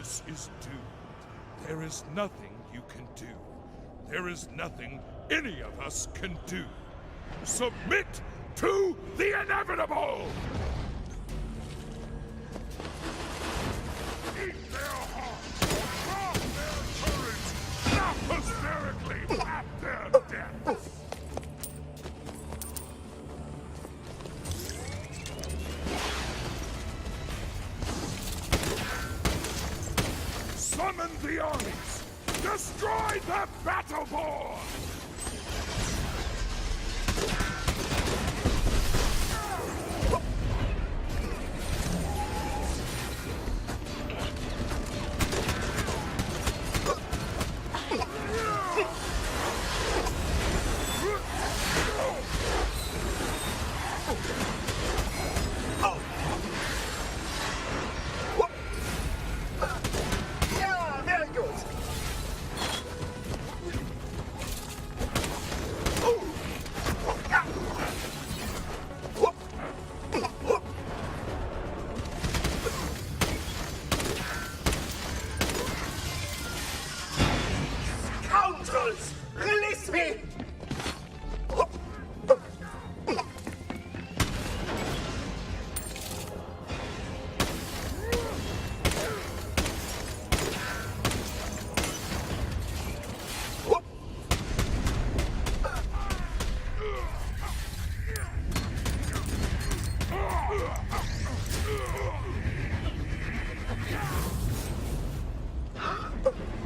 house is doomed. There is nothing you can do. There is nothing any of us can do. Submit to the inevitable! Eat their hearts, drop their courage, laugh hysterically at their deaths! Summon the armies! Destroy the Battleborn! Yeah, very good. Scoundrels! Release me!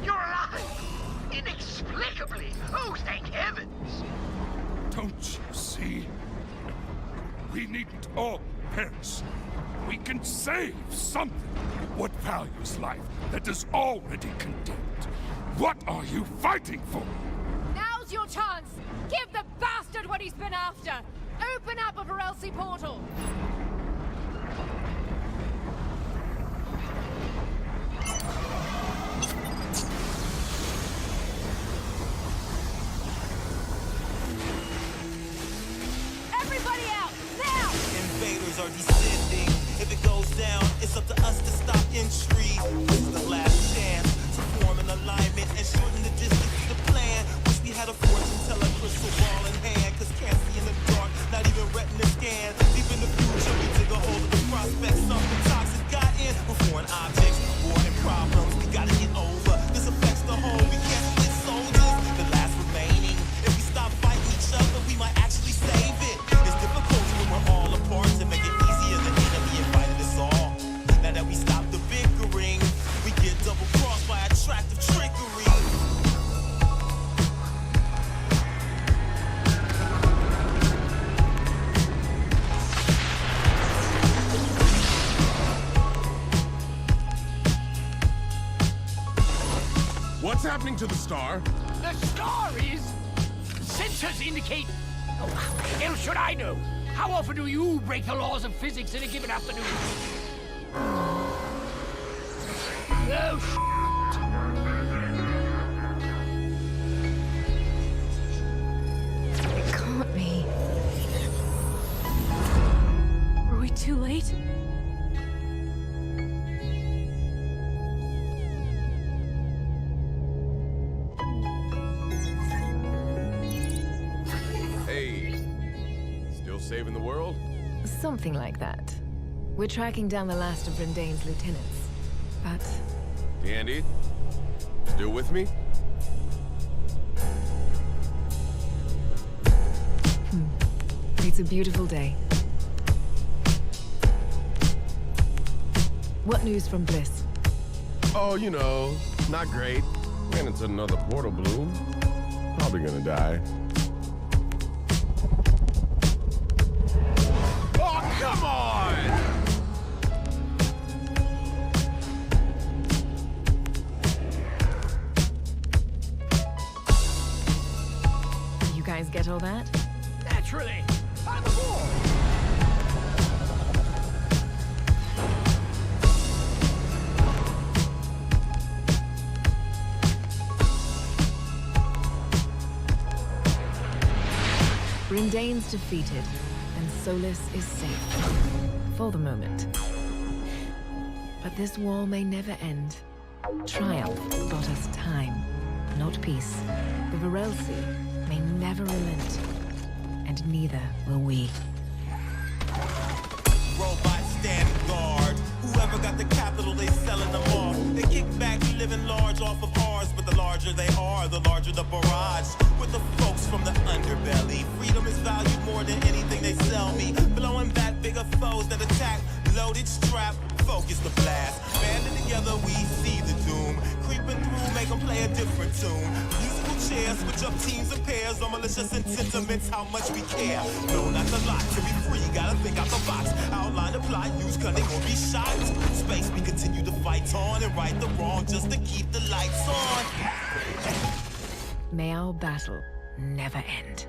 You're alive! Inexplicably! Oh, thank heavens! Don't you see? We needn't all perish. We can save something. What values life that is already condemned? What are you fighting for? Now's your chance! Give the bastard what he's been after! Open up a Varelsi portal! Everybody out! Now! Invaders are descending. If it goes down, it's up to us to stop entry. This is the last chance to form an alignment and shorten the distance to the plan. Wish we had a fortune teller crystal ball in hand, cause can't see in the dark, not even retina scan. Deep in the future, we dig a hold of the prospect. Something toxic got in with foreign objects, war and problems. We gotta get over. This affects the whole. We can't split soldiers, the last remaining. If we stop fighting each other, we might actually save it. It's difficult when we're all apart to make it easier. The enemy invited us all. Now that we stop the bickering, we get double crossed by attractive trickery. What's happening to the star? The star is... Sensors indicate... Oh, how the hell should I know? How often do you break the laws of physics in a given afternoon? Oh, It can't be. Were we too late? Hey, still saving the world? Something like that. We're tracking down the last of Rendain's lieutenants. But Andy, still with me? it's a beautiful day. What news from Bliss? Oh, you know, not great. Ran into another portal bloom. Probably gonna die. Oh, come on! You guys get all that? naturally. On the board. Rendain's defeated, and Solus is safe. For the moment. But this war may never end. Triumph bought us time, not peace. The Varelsi may never relent, and neither will we. Robots stand guard. Whoever got the capital, they selling them off. They kick back, living large off of ours. But the larger they are, the larger the barrage. With the folks from the underbelly, freedom is valued more than anything they sell me. Blowing back bigger foes that attack. Loaded strap, focus the blast. Banding together, we see the doom. Creeping through, make them play a different tune. Musical chairs, switch up teams and pairs. On malicious and sentiments, how much we care. No, not a lot, to be free, gotta think out the box. Outline the plot, use cunning or be shot. Space, we continue to fight on and right the wrong just to keep the lights on. May our battle never end.